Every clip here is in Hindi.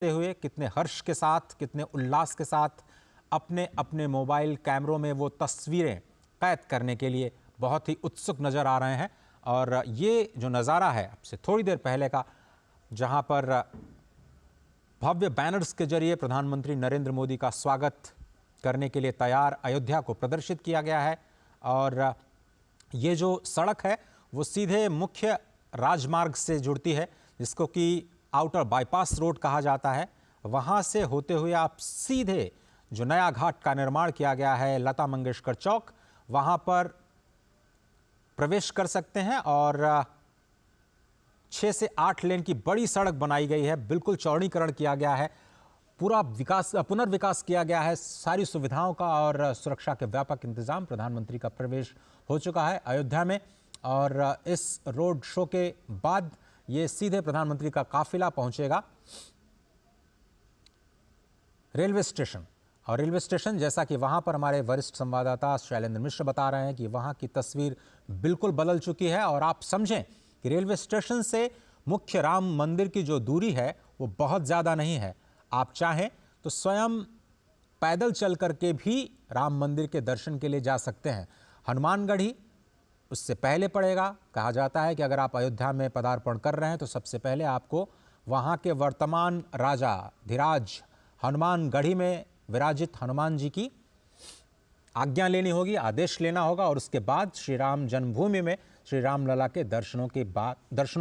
हुए कितने हर्ष के साथ, कितने उल्लास के साथ अपने अपने मोबाइल कैमरों में वो तस्वीरें कैद करने के लिए बहुत ही उत्सुक नज़र आ रहे हैं। और ये जो नज़ारा है आपसे थोड़ी देर पहले का, जहां पर भव्य बैनर्स के जरिए प्रधानमंत्री नरेंद्र मोदी का स्वागत करने के लिए तैयार अयोध्या को प्रदर्शित किया गया है। और ये जो सड़क है वो सीधे मुख्य राजमार्ग से जुड़ती है, जिसको कि आउटर बाईपास रोड कहा जाता है। वहां से होते हुए आप सीधे जो नया घाट का निर्माण किया गया है लता मंगेशकर चौक, वहां पर प्रवेश कर सकते हैं। और 6 से 8 लेन की बड़ी सड़क बनाई गई है, बिल्कुल चौड़ीकरण किया गया है, पूरा विकास पुनर्विकास किया गया है सारी सुविधाओं का, और सुरक्षा के व्यापक इंतजाम। प्रधानमंत्री का प्रवेश हो चुका है अयोध्या में, और इस रोड शो के बाद ये सीधे प्रधानमंत्री का काफिला पहुंचेगा रेलवे स्टेशन। और रेलवे स्टेशन, जैसा कि वहां पर हमारे वरिष्ठ संवाददाता शैलेंद्र मिश्र बता रहे हैं कि वहां की तस्वीर बिल्कुल बदल चुकी है। और आप समझें कि रेलवे स्टेशन से मुख्य राम मंदिर की जो दूरी है वो बहुत ज़्यादा नहीं है। आप चाहें तो स्वयं पैदल चल करके भी राम मंदिर के दर्शन के लिए जा सकते हैं। हनुमानगढ़ी उससे पहले पड़ेगा। कहा जाता है कि अगर आप अयोध्या में पदार्पण कर रहे हैं तो सबसे पहले आपको वहाँ के वर्तमान राजा धीराज हनुमानगढ़ी में विराजित हनुमान जी की आज्ञा लेनी होगी, आदेश लेना होगा, और उसके बाद श्री राम जन्मभूमि में श्री राम लला के दर्शनों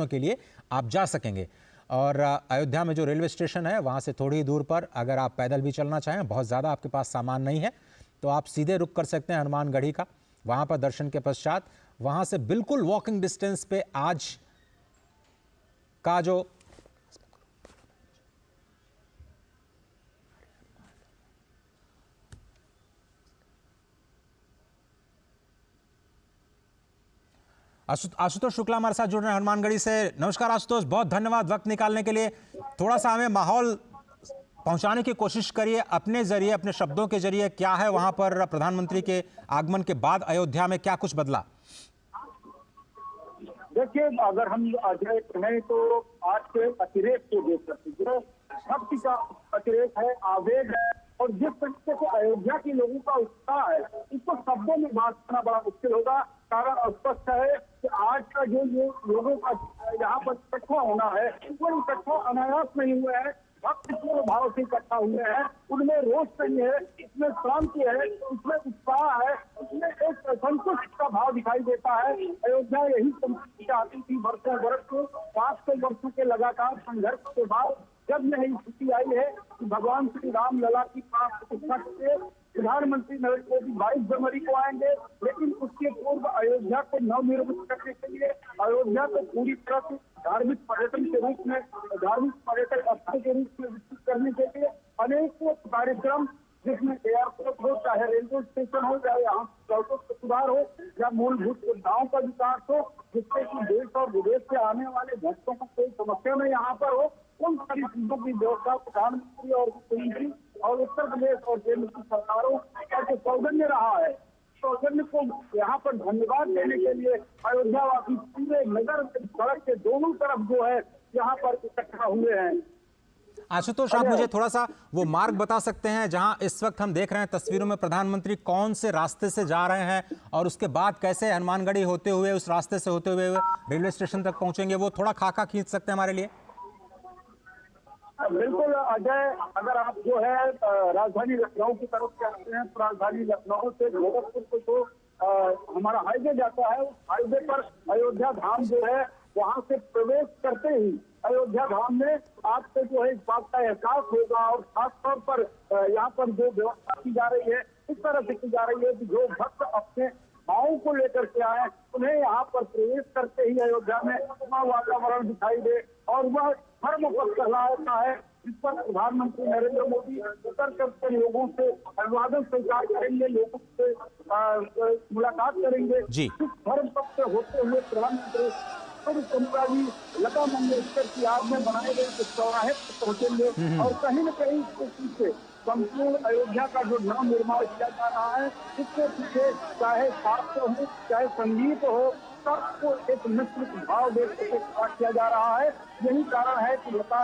के लिए आप जा सकेंगे। और अयोध्या में जो रेलवे स्टेशन है वहाँ से थोड़ी दूर पर अगर आप पैदल भी चलना चाहें, बहुत ज़्यादा आपके पास सामान नहीं है, तो आप सीधे रुक कर सकते हैं हनुमानगढ़ी का। वहाँ पर दर्शन के पश्चात वहाँ से बिल्कुल वॉकिंग डिस्टेंस पे आज का जो आशुतोष शुक्ला हमारे साथ जुड़ रहे हैं हनुमानगढ़ी से। नमस्कार आशुतोष, बहुत धन्यवाद वक्त निकालने के लिए। थोड़ा सा हमें माहौल पहुंचाने की कोशिश करिए अपने जरिए, अपने शब्दों के जरिए। क्या है वहां पर प्रधानमंत्री के आगमन के बाद अयोध्या में क्या कुछ बदला? देखिए, अगर हम अजय कहें तो आज के अतिरेक को देख सकते, जो भक्ति का अतिरेक है, आवेग है, और जिस तरीके से अयोध्या के लोगों का उत्साह है, इसको शब्दों में बात करना बड़ा मुश्किल होगा। कारण स्पष्ट है कि आज का जो लोगों का यहाँ पर इकट्ठा होना है, वो इकट्ठा अनायास नहीं हुआ है, भक्तिपूर्ण भाव से इकट्ठा हुए हैं। उनमें रोष नहीं है, इसमें शांति है, इसमें उत्साह है, इसमें एक संतुष्ट का भाव दिखाई देता है। अयोध्या यही संतुष्टि चाहती थी वर्षों वर्ष को, 500 वर्षों के लगातार संघर्ष के बाद जब यही स्थिति आई है कि भगवान श्री राम लला की प्राण प्रतिष्ठा के प्रधानमंत्री नरेंद्र मोदी 22 जनवरी को आएंगे। लेकिन उसके पूर्व अयोध्या को नवनिर्मित करने के लिए, अयोध्या को पूरी तरह से धार्मिक पर्यटन के रूप में, धार्मिक पर्यटक स्थल के रूप में विकसित करने के लिए अनेकों कार्यक्रम, जिसमें एयरपोर्ट हो, चाहे रेलवे स्टेशन हो, चाहे यहाँ सड़कों का सुधार हो, या मूलभूत सुविधाओं का विकास हो, जिससे कि देश और विदेश से आने वाले भक्तों को कोई समस्या न यहाँ पर हो, उन सारी चीजों की व्यवस्था प्रधानमंत्री और मुख्यमंत्री और उत्तर प्रदेश और केंद्र की सरकारों का जो सौजन्य रहा है, सौजन्य को यहाँ पर धन्यवाद देने के लिए अयोध्यावासी पूरे नगर सड़क के दोनों तरफ जो है यहाँ पर इकट्ठा हुए हैं। आशुतोष, आप मुझे थोड़ा सा वो मार्ग बता सकते हैं जहां इस वक्त हम देख रहे हैं तस्वीरों में प्रधानमंत्री कौन से रास्ते से जा रहे हैं, और उसके बाद कैसे हनुमानगढ़ी होते हुए, उस रास्ते से होते हुए रेलवे स्टेशन तक पहुंचेंगे? वो थोड़ा खाका खींच सकते हैं हमारे लिए? बिल्कुल अजय, अगर आप जो है राजधानी लखनऊ की तरफ से आते हैं तो राजधानी लखनऊ से गोरखपुर को जो हमारा हाईवे जाता है, उस हाईवे पर अयोध्या धाम जो है वहां से प्रवेश करते ही अयोध्या धाम में आपको जो है इस बात का एहसास होगा। और खासतौर पर यहाँ पर जो व्यवस्था की जा रही है, इस तरह से की जा रही है कि जो भक्त अपने भावों को लेकर के आए, उन्हें यहाँ पर प्रवेश करते ही अयोध्या में अपना वातावरण दिखाई दे, और वह धर्म को कहलाता है, जिस पर प्रधानमंत्री नरेंद्र मोदी उतर करके लोगों से अभिवादन स्वीकार करेंगे, लोगों से मुलाकात करेंगे। जी, धर्म पक्ष से होते हुए प्रधानमंत्री जी लता मंगेशकर की याद में बनाए गए इस चौराहे पर पहुंचेंगे, और कहीं न कहीं इसके पीछे संपूर्ण अयोध्या का जो नव निर्माण किया जा रहा है, इसके पीछे चाहे साहित्य हो, चाहे संगीत हो, सबको एक मिश्रित भाव देकर किया जा रहा है। यही कारण है कि लता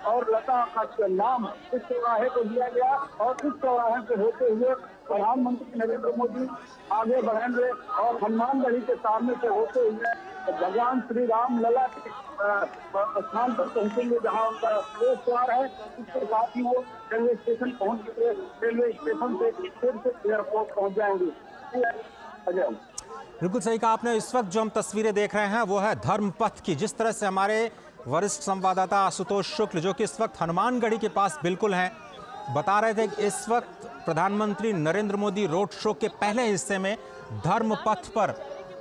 और लता का नाम इस चौराहे को दिया गया और इस चौराहे से होते हुए प्रधानमंत्री नरेंद्र मोदी आगे बढ़ेंगे और हनुमानगढ़ी के सामने से होते हुए भगवान श्री राम लला के स्थान पर पहुंचेंगे जहां उनका प्रवेश द्वार है। इसके साथ ही वो रेलवे स्टेशन पहुंचेंगे, रेलवे स्टेशन से फिर से एयरपोर्ट पहुंच जाएंगे। अजय, बिल्कुल सही कहा आपने। इस वक्त जो हम तस्वीरें देख रहे हैं वो है धर्मपथ की। जिस तरह से हमारे वरिष्ठ संवाददाता आशुतोष शुक्ल, जो कि इस वक्त हनुमानगढ़ी के पास बिल्कुल हैं, बता रहे थे कि इस वक्त प्रधानमंत्री नरेंद्र मोदी रोड शो के पहले हिस्से में धर्मपथ पर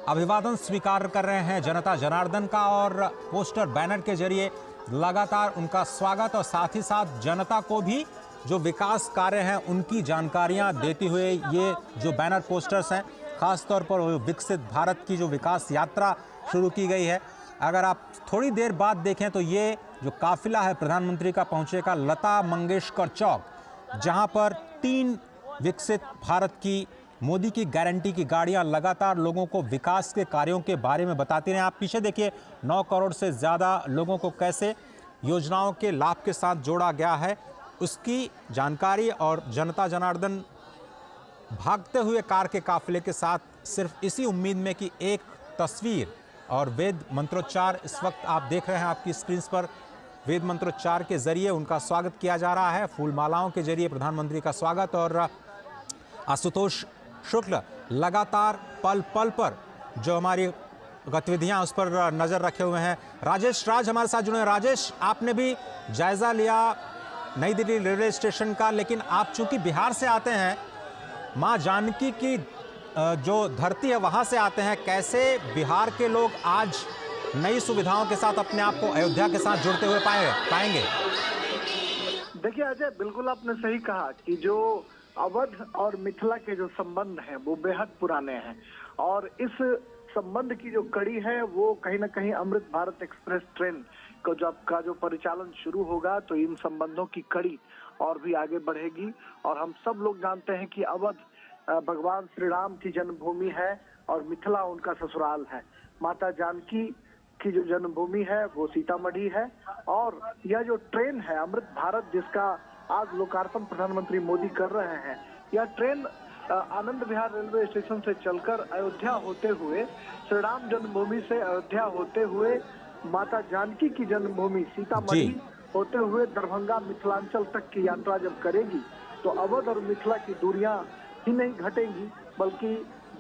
अभिवादन स्वीकार कर रहे हैं जनता जनार्दन का, और पोस्टर बैनर के जरिए लगातार उनका स्वागत और साथ ही साथ जनता को भी जो विकास कार्य हैं उनकी जानकारियां देते हुए ये जो बैनर पोस्टर्स हैं, खासतौर पर विकसित भारत की जो विकास यात्रा शुरू की गई है। अगर आप थोड़ी देर बाद देखें तो ये जो काफिला है प्रधानमंत्री का पहुंचेगा लता मंगेशकर चौक, जहां पर 3 विकसित भारत की मोदी की गारंटी की गाड़ियां लगातार लोगों को विकास के कार्यों के बारे में बताती रहे। आप पीछे देखिए 9 करोड़ से ज़्यादा लोगों को कैसे योजनाओं के लाभ के साथ जोड़ा गया है, उसकी जानकारी। और जनता जनार्दन भागते हुए कार के काफिले के साथ सिर्फ इसी उम्मीद में कि एक तस्वीर और वेद मंत्रोच्चार, इस वक्त आप देख रहे हैं आपकी स्क्रीन पर, वेद मंत्रोच्चार के जरिए उनका स्वागत किया जा रहा है, फूल मालाओं के जरिए प्रधानमंत्री का स्वागत। और आशुतोष शुक्ल लगातार पल पल पर जो हमारी गतिविधियां उस पर नजर रखे हुए हैं। राजेश राज हमारे साथ जुड़े हैं। राजेश, आपने भी जायजा लिया नई दिल्ली रेलवे स्टेशन का, लेकिन आप चूंकि बिहार से आते हैं, मां जानकी की जो धरती है वहां से आते हैं, कैसे बिहार के लोग आज नई सुविधाओं के साथ अपने आप को अयोध्या के साथ जुड़ते हुए पाएंगे? देखिए अजय, बिल्कुल आपने सही कहा कि जो अवध और मिथिला के जो संबंध हैं वो बेहद पुराने हैं, और इस संबंध की जो कड़ी है वो कहीं ना कहीं अमृत भारत एक्सप्रेस ट्रेन को जो परिचालन शुरू होगा तो इन संबंधों की कड़ी और भी आगे बढ़ेगी। और हम सब लोग जानते हैं कि अवध भगवान श्री राम की जन्मभूमि है और मिथिला उनका ससुराल है। माता जानकी की जो जन्मभूमि है वो सीतामढ़ी है, और यह जो ट्रेन है अमृत भारत जिसका आज लोकार्पण प्रधानमंत्री मोदी कर रहे हैं, यह train Anand Vihar railway station से चलकर अयोध्या होते हुए, श्री राम जन्मभूमि से अयोध्या होते हुए, माता जानकी की जन्मभूमि सीतामढ़ी होते हुए दरभंगा मिथिलांचल तक की यात्रा जब करेगी तो अवध और मिथिला की दूरियां ही नहीं घटेंगी, बल्कि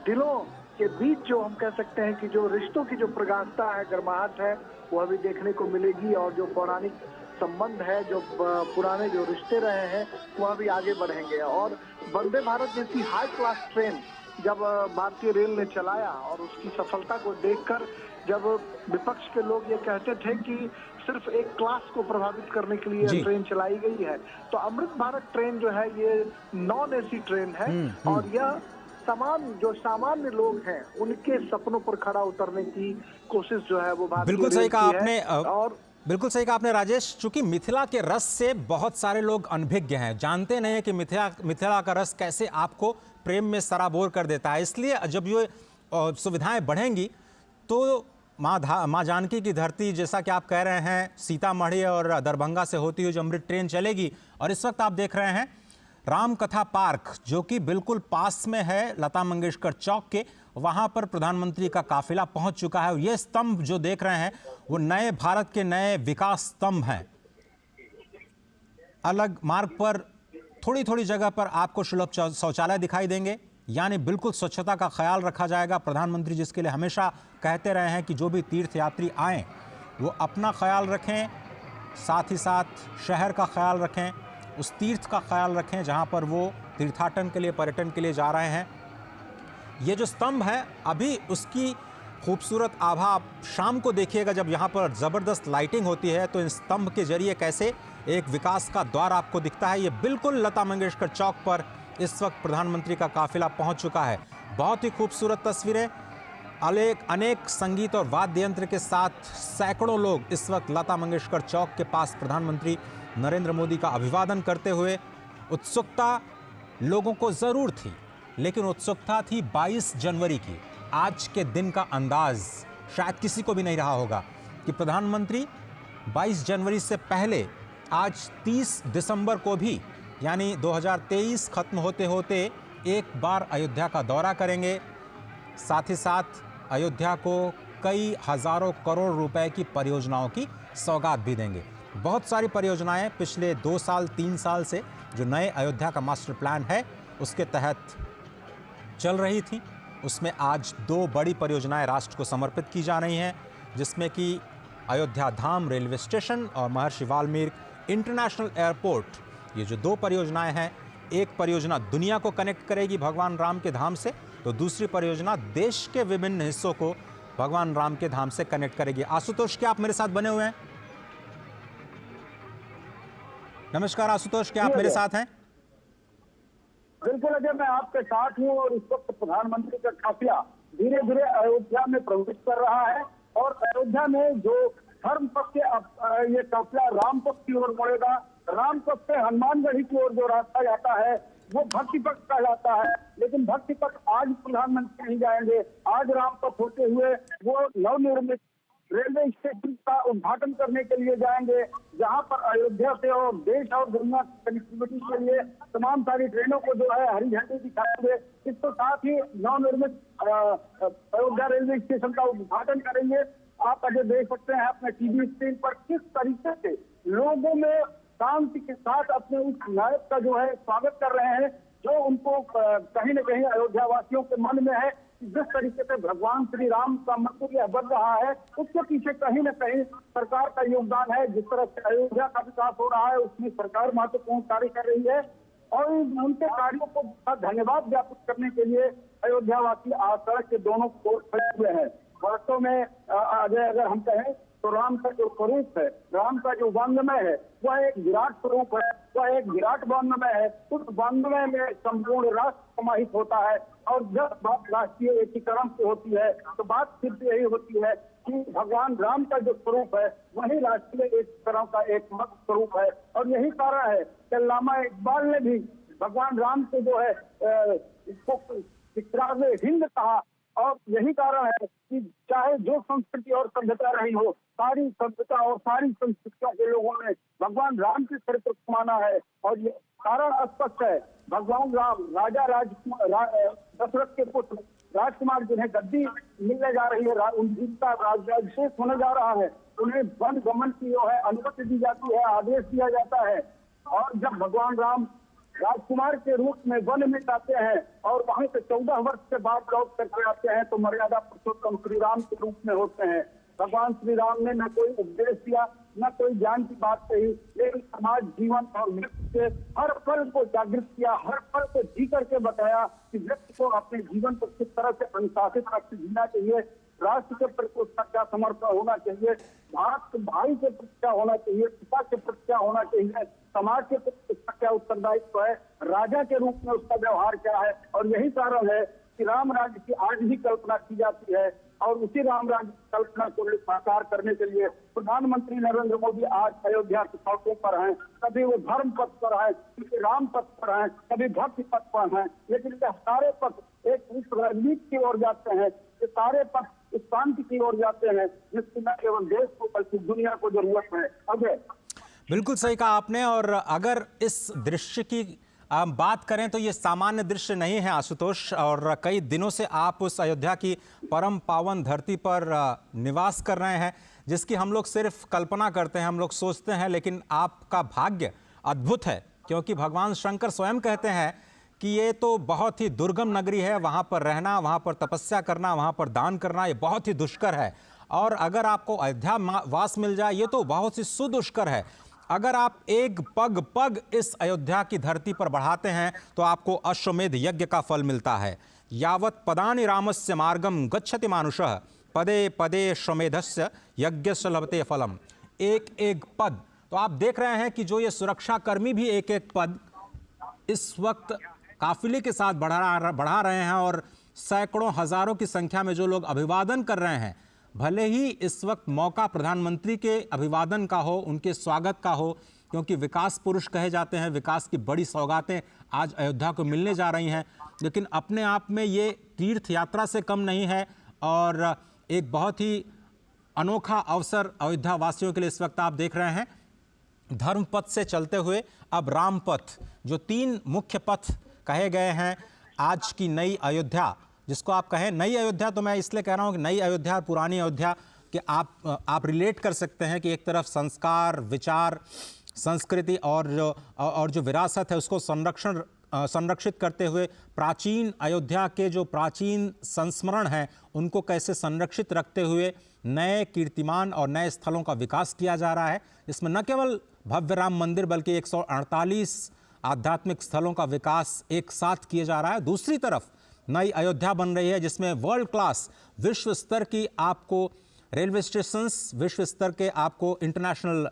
दिलों के बीच जो हम कह सकते हैं कि जो रिश्तों की जो प्रगाढ़ता है, गर्माहट है, वह भी देखने को मिलेगी। और जो पौराणिक संबंध है, जो पुराने जो रिश्ते रहे हैं, वह भी आगे बढ़ेंगे। और वंदे भारत जैसी हाई क्लास ट्रेन जब भारतीय रेल ने चलाया और उसकी सफलता को देखकर जब विपक्ष के लोग ये कहते थे कि सिर्फ एक क्लास को प्रभावित करने के लिए ट्रेन चलाई गई है, तो अमृत भारत ट्रेन जो है ये नॉन एसी ट्रेन है, और यह जो सामान्य लोग हैं उनके सपनों पर खड़ा उतरने की कोशिश जो है वो भारतीय बिल्कुल सही कहा आपने। और बिल्कुल सही कहा आपने राजेश, चूंकि मिथिला के रस से बहुत सारे लोग अनभिज्ञ हैं, जानते नहीं है कि मिथिला का रस कैसे आपको प्रेम में सराबोर कर देता है। इसलिए जब ये सुविधाएं बढ़ेंगी तो माँ जानकी की धरती, जैसा कि आप कह रहे हैं, सीतामढ़ी और दरभंगा से होती हुई जो अमृत ट्रेन चलेगी। और इस वक्त आप देख रहे हैं राम कथा पार्क, जो कि बिल्कुल पास में है लता मंगेशकर चौक के, वहां पर प्रधानमंत्री का काफिला पहुंच चुका है। ये स्तंभ जो देख रहे हैं वो नए भारत के नए विकास स्तंभ हैं। अलग मार्ग पर थोड़ी थोड़ी जगह पर आपको सुलभ शौचालय दिखाई देंगे, यानी बिल्कुल स्वच्छता का ख्याल रखा जाएगा। प्रधानमंत्री जिसके लिए हमेशा कहते रहे हैं कि जो भी तीर्थयात्री आएँ वो अपना ख्याल रखें, साथ ही साथ शहर का ख्याल रखें, उस तीर्थ का ख्याल रखें जहां पर वो तीर्थाटन के लिए, पर्यटन के लिए जा रहे हैं। ये जो स्तंभ है अभी उसकी खूबसूरत आभा आप शाम को देखिएगा, जब यहाँ पर ज़बरदस्त लाइटिंग होती है तो इन स्तंभ के जरिए कैसे एक विकास का द्वार आपको दिखता है। ये बिल्कुल लता मंगेशकर चौक पर इस वक्त प्रधानमंत्री का काफिला पहुँच चुका है। बहुत ही खूबसूरत तस्वीरें, अनेक संगीत और वाद्य यंत्र के साथ सैकड़ों लोग इस वक्त लता मंगेशकर चौक के पास प्रधानमंत्री नरेंद्र मोदी का अभिवादन करते हुए। उत्सुकता लोगों को जरूर थी, लेकिन उत्सुकता थी 22 जनवरी की। आज के दिन का अंदाज शायद किसी को भी नहीं रहा होगा कि प्रधानमंत्री 22 जनवरी से पहले आज 30 दिसंबर को भी यानी 2023 खत्म होते होते एक बार अयोध्या का दौरा करेंगे। साथ ही साथ अयोध्या को कई हजारों करोड़ रुपए की परियोजनाओं की सौगात भी देंगे। बहुत सारी परियोजनाएं पिछले 2 साल 3 साल से जो नए अयोध्या का मास्टर प्लान है उसके तहत चल रही थी, उसमें आज 2 बड़ी परियोजनाएं राष्ट्र को समर्पित की जा रही हैं, जिसमें कि अयोध्या धाम रेलवे स्टेशन और महर्षि वाल्मीकि इंटरनेशनल एयरपोर्ट। ये जो 2 परियोजनाएं हैं, एक परियोजना दुनिया को कनेक्ट करेगी भगवान राम के धाम से, तो दूसरी परियोजना देश के विभिन्न हिस्सों को भगवान राम के धाम से कनेक्ट करेगी। आशुतोष, क्या आप मेरे साथ बने हुए हैं? नमस्कार आशुतोष, क्या आप मेरे साथ हैं? बिल्कुल अजय, मैं आपके साथ हूँ और इस वक्त प्रधानमंत्री का काफिला धीरे धीरे अयोध्या में प्रवेश कर रहा है और अयोध्या में जो धर्म पक्ष ये काफिला राम पक्ष की ओर मुड़ेगा। राम पक्ष से हनुमानगढ़ी की ओर जो रास्ता जाता है वो भक्ति पक्ष कहलाता है, लेकिन भक्ति पक्ष आज प्रधानमंत्री नहीं जाएंगे। आज राम पक्ष होते हुए वो नवनिर्मित रेलवे स्टेशन का उद्घाटन करने के लिए जाएंगे, जहां पर अयोध्या से और देश और दुनिया की कनेक्टिविटी के लिए तमाम सारी ट्रेनों को जो है हरी झंडी दिखाएंगे। इसके साथ ही नवनिर्मित अयोध्या रेलवे स्टेशन का उद्घाटन करेंगे। आप अजय देख सकते हैं अपने टीवी स्क्रीन पर किस तरीके से लोगों में शांति के साथ अपने उस नायक का जो है स्वागत कर रहे हैं, जो उनको कहीं न कहीं अयोध्या वासियों के मन में है। जिस तरीके से भगवान श्री राम का मंदिर यह बन रहा है, उसके पीछे कहीं न कहीं सरकार का योगदान है। जिस तरह से अयोध्या का विकास हो रहा है उसमें सरकार महत्वपूर्ण कार्य कर रही है और उनके कार्यों को धन्यवाद ज्ञापित करने के लिए अयोध्या वासी आज सड़क के दोनों ओर खड़े हुए हैं। वास्तव में अजय, अगर हम कहें तो राम का जो स्वरूप है, राम का जो वांग्मय है, वह एक विराट स्वरूप है, वह एक विराट वांग्मय है। उस वांग्मय में संपूर्ण राष्ट्र समाहित होता है और जब बात राष्ट्रीय एकीकरण की होती है तो बात सिर्फ यही होती है कि भगवान राम का जो स्वरूप है वही राष्ट्रीय एकीकरण का एकमात्र स्वरूप है। और यही कारण है कि अल्लामा इकबाल ने भी भगवान राम को जो है इसको इकरार हिंद कहा। और यही कारण है कि चाहे जो संस्कृति और सभ्यता रही हो, सारी सभ्यता और सारी संस्कृतियों के लोगों ने भगवान राम के चरित्र को माना है। और ये कारण स्पष्ट है, भगवान राम राजा दशरथ के पुत्र राजकुमार जिन्हें गद्दी मिलने जा रही है, उनका राज्याभिषेक होने जा रहा है, उन्हें वन गमन की जो है अनुमति दी जाती है, आदेश दिया जाता है। और जब भगवान राम राजकुमार के रूप में वन में जाते हैं और वहां से 14 वर्ष के बाद लौट करके आते हैं तो मर्यादा पुरुषोत्तम श्री राम के रूप में होते हैं। भगवान श्री राम ने न कोई उपदेश दिया, न कोई ज्ञान की बात कही, लेकिन समाज, जीवन और मृत्यु के हर पल को जागृत किया, हर पल को जी करके बताया कि व्यक्ति को अपने जीवन को किस तरह से अनुशासित रख जीना चाहिए, राष्ट्र के प्रति उसका क्या समर्पण होना चाहिए, भारत के भाई के प्रति क्या होना चाहिए, पिता के प्रति क्या होना चाहिए, समाज के प्रति उसका क्या उत्तरदायित्व है, राजा के रूप में उसका व्यवहार क्या है। और यही कारण है कि राम राज्य की आज भी कल्पना की जाती है और उसी राम राज्य की कल्पना को साकार करने के लिए प्रधानमंत्री नरेंद्र मोदी आज अयोध्या की सड़कों पर हैं। कभी वो धर्म पथ पर हैं, कभी राम पथ पर हैं, कभी भक्ति पथ पर हैं, लेकिन ये सारे पथ एक इस राजनीति की ओर जाते हैं, ये सारे पथ इस शांति की ओर जाते हैं जिसकी न केवल देश को बल्कि दुनिया को जरूरत है। अजय, बिल्कुल सही कहा आपने। और अगर इस दृश्य की बात करें तो ये सामान्य दृश्य नहीं है आशुतोष, और कई दिनों से आप उस अयोध्या की परम पावन धरती पर निवास कर रहे हैं जिसकी हम लोग सिर्फ कल्पना करते हैं, हम लोग सोचते हैं, लेकिन आपका भाग्य अद्भुत है क्योंकि भगवान शंकर स्वयं कहते हैं कि ये तो बहुत ही दुर्गम नगरी है, वहाँ पर रहना, वहाँ पर तपस्या करना, वहाँ पर दान करना ये बहुत ही दुष्कर है। और अगर आपको अयोध्या वास मिल जाए ये तो बहुत ही सुदुष्कर है। अगर आप एक पग पग इस अयोध्या की धरती पर बढ़ाते हैं तो आपको अश्वमेध यज्ञ का फल मिलता है। यावत् पदानि रामस्य मार्गम गच्छति मानुषः पदे पदे श्वमेधस्य यज्ञस्य लभते फलम। एक एक पद, तो आप देख रहे हैं कि जो ये सुरक्षा कर्मी भी एक एक पद इस वक्त काफिले के साथ बढ़ा रहे हैं और सैकड़ों हजारों की संख्या में जो लोग अभिवादन कर रहे हैं। भले ही इस वक्त मौका प्रधानमंत्री के अभिवादन का हो, उनके स्वागत का हो, क्योंकि विकास पुरुष कहे जाते हैं, विकास की बड़ी सौगातें आज अयोध्या को मिलने जा रही हैं, लेकिन अपने आप में ये तीर्थ यात्रा से कम नहीं है और एक बहुत ही अनोखा अवसर अयोध्या वासियों के लिए इस वक्त आप देख रहे हैं। धर्म पथ से चलते हुए अब राम पथ, जो 3 मुख्य पथ कहे गए हैं आज की नई अयोध्या, जिसको आप कहें नई अयोध्या, तो मैं इसलिए कह रहा हूं कि नई अयोध्या और पुरानी अयोध्या कि आप रिलेट कर सकते हैं कि एक तरफ संस्कार, विचार, संस्कृति और जो विरासत है उसको संरक्षित करते हुए प्राचीन अयोध्या के जो प्राचीन संस्मरण हैं उनको कैसे संरक्षित रखते हुए नए कीर्तिमान और नए स्थलों का विकास किया जा रहा है। इसमें न केवल भव्य राम मंदिर बल्कि 148 आध्यात्मिक स्थलों का विकास एक साथ किया जा रहा है। दूसरी तरफ नई अयोध्या बन रही है जिसमें वर्ल्ड क्लास विश्व स्तर की आपको रेलवे स्टेशंस, विश्व स्तर के आपको इंटरनेशनल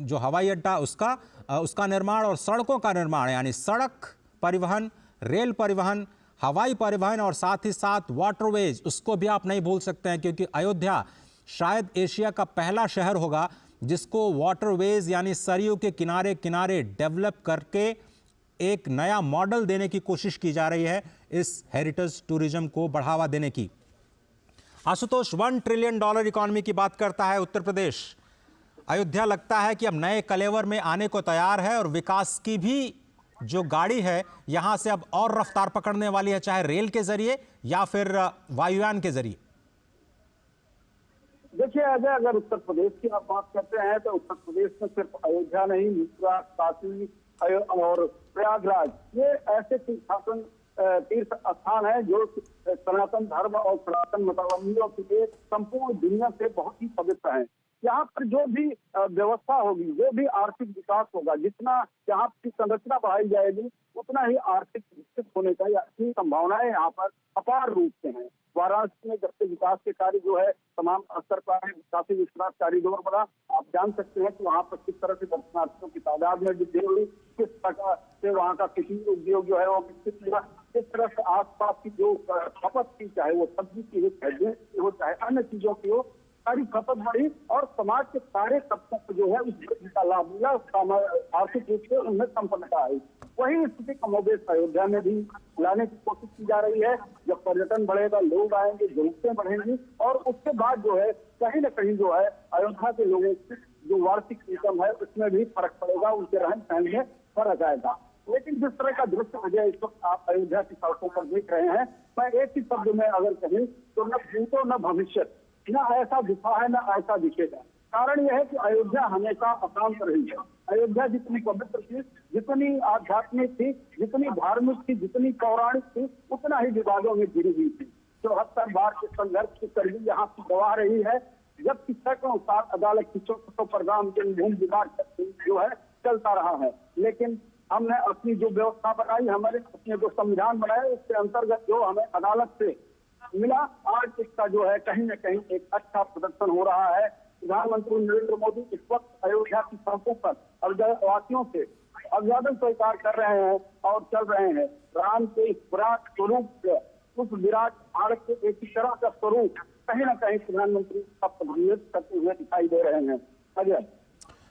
जो हवाई अड्डा उसका निर्माण और सड़कों का निर्माण, यानी सड़क परिवहन, रेल परिवहन, हवाई परिवहन और साथ ही साथ वाटरवेज, उसको भी आप नहीं भूल सकते हैं क्योंकि अयोध्या शायद एशिया का पहला शहर होगा जिसको वाटरवेज यानी सरयू के किनारे किनारे डेवलप करके एक नया मॉडल देने की कोशिश की जा रही है इस हेरिटेज टूरिज्म को बढ़ावा देने की। आशुतोष, $1 ट्रिलियन इकोनॉमी की बात करता है उत्तर प्रदेश। अयोध्या लगता है कि अब नए कलेवर में आने को तैयार है और विकास की भी जो गाड़ी है यहां से अब और रफ्तार पकड़ने वाली है, चाहे रेल के जरिए या फिर वायुयान के जरिए। देखिए अजय, अगर उत्तर प्रदेश की आप बात करते हैं तो उत्तर प्रदेश में सिर्फ अयोध्या नहीं, मथुरा, काशी और प्रयागराज ये ऐसे तीर्थ स्थान है जो सनातन धर्म और सनातन मतावलंबियों के लिए संपूर्ण दुनिया से बहुत ही पवित्र है। यहाँ पर जो भी व्यवस्था होगी वो भी आर्थिक विकास होगा। जितना यहाँ की संरचना बढ़ाई जाएगी उतना ही आर्थिक विकसित होने का अच्छी संभावनाएं यहाँ पर अपार रूप से हैं। वाराणसी में जब से विकास के कार्य जो है तमाम स्तर पर है, काशी विश्वनाथ कॉरिडोर बना, आप जान सकते हैं कि वहाँ पर किस तरह से दर्शनार्थियों की तादाद में वृद्धि हुई, किस प्रकार से वहाँ का कृषि उद्योग जो है वो विकसित हुआ, किस तरह से आसपास की जो खपत की, चाहे वो सब्जी की हो चाहे अन्य चीजों की हो, सारी खपत बढ़ी और समाज के सारे तबकों को जो है उस का लाभ मिला, आर्थिक रूप से उनमें संपन्नता आई। वही स्थिति कमोबेश अयोध्या में भी लाने की कोशिश की जा रही है। जब पर्यटन बढ़ेगा, लोग आएंगे, जरूरतें बढ़ेंगी और उसके बाद जो है कहीं न कहीं जो है अयोध्या के लोगों की जो वार्षिक इनकम है उसमें भी फर्क पड़ेगा, उनके रहन सहन में फर्क आएगा। लेकिन जिस तरह का दृश्य अजय इस वक्त आप अयोध्या की सड़कों पर देख रहे हैं, मैं एक ही शब्द में अगर कहें तो न भूतो न भविष्य, न ऐसा दिखा है न ऐसा दिखेगा। कारण यह है कि अयोध्या हमेशा अशांत रही है। अयोध्या जितनी पवित्र थी, जितनी आध्यात्मिक थी, जितनी धार्मिक थी, जितनी पौराणिक थी, उतना ही विवादों में घिरी हुई थी। 74 बार के संघर्ष की कड़ी यहाँ की गवाह रही है, जबकि सैकड़ों साल अदालत की चौकों पर राम जन्मभूमि विवाद जो है चलता रहा है। लेकिन हमने अपनी जो व्यवस्था बनाई, हमारे अपने जो संविधान बनाए, उसके अंतर्गत जो हमें अदालत से मिला, आज इसका जो है कहीं न कहीं एक अच्छा प्रदर्शन हो रहा है। प्रधानमंत्री नरेंद्र मोदी इस वक्त अयोध्या की सड़कों पर अयोध्यावासियों से अभिवादन स्वीकार कर रहे हैं और चल रहे हैं। राम के इस विराट स्वरूप, उस विराट भारत के एक तरह का स्वरूप कहीं न कहीं प्रधानमंत्री प्रतिनिधित्व करते हुए दिखाई दे रहे हैं। अजय,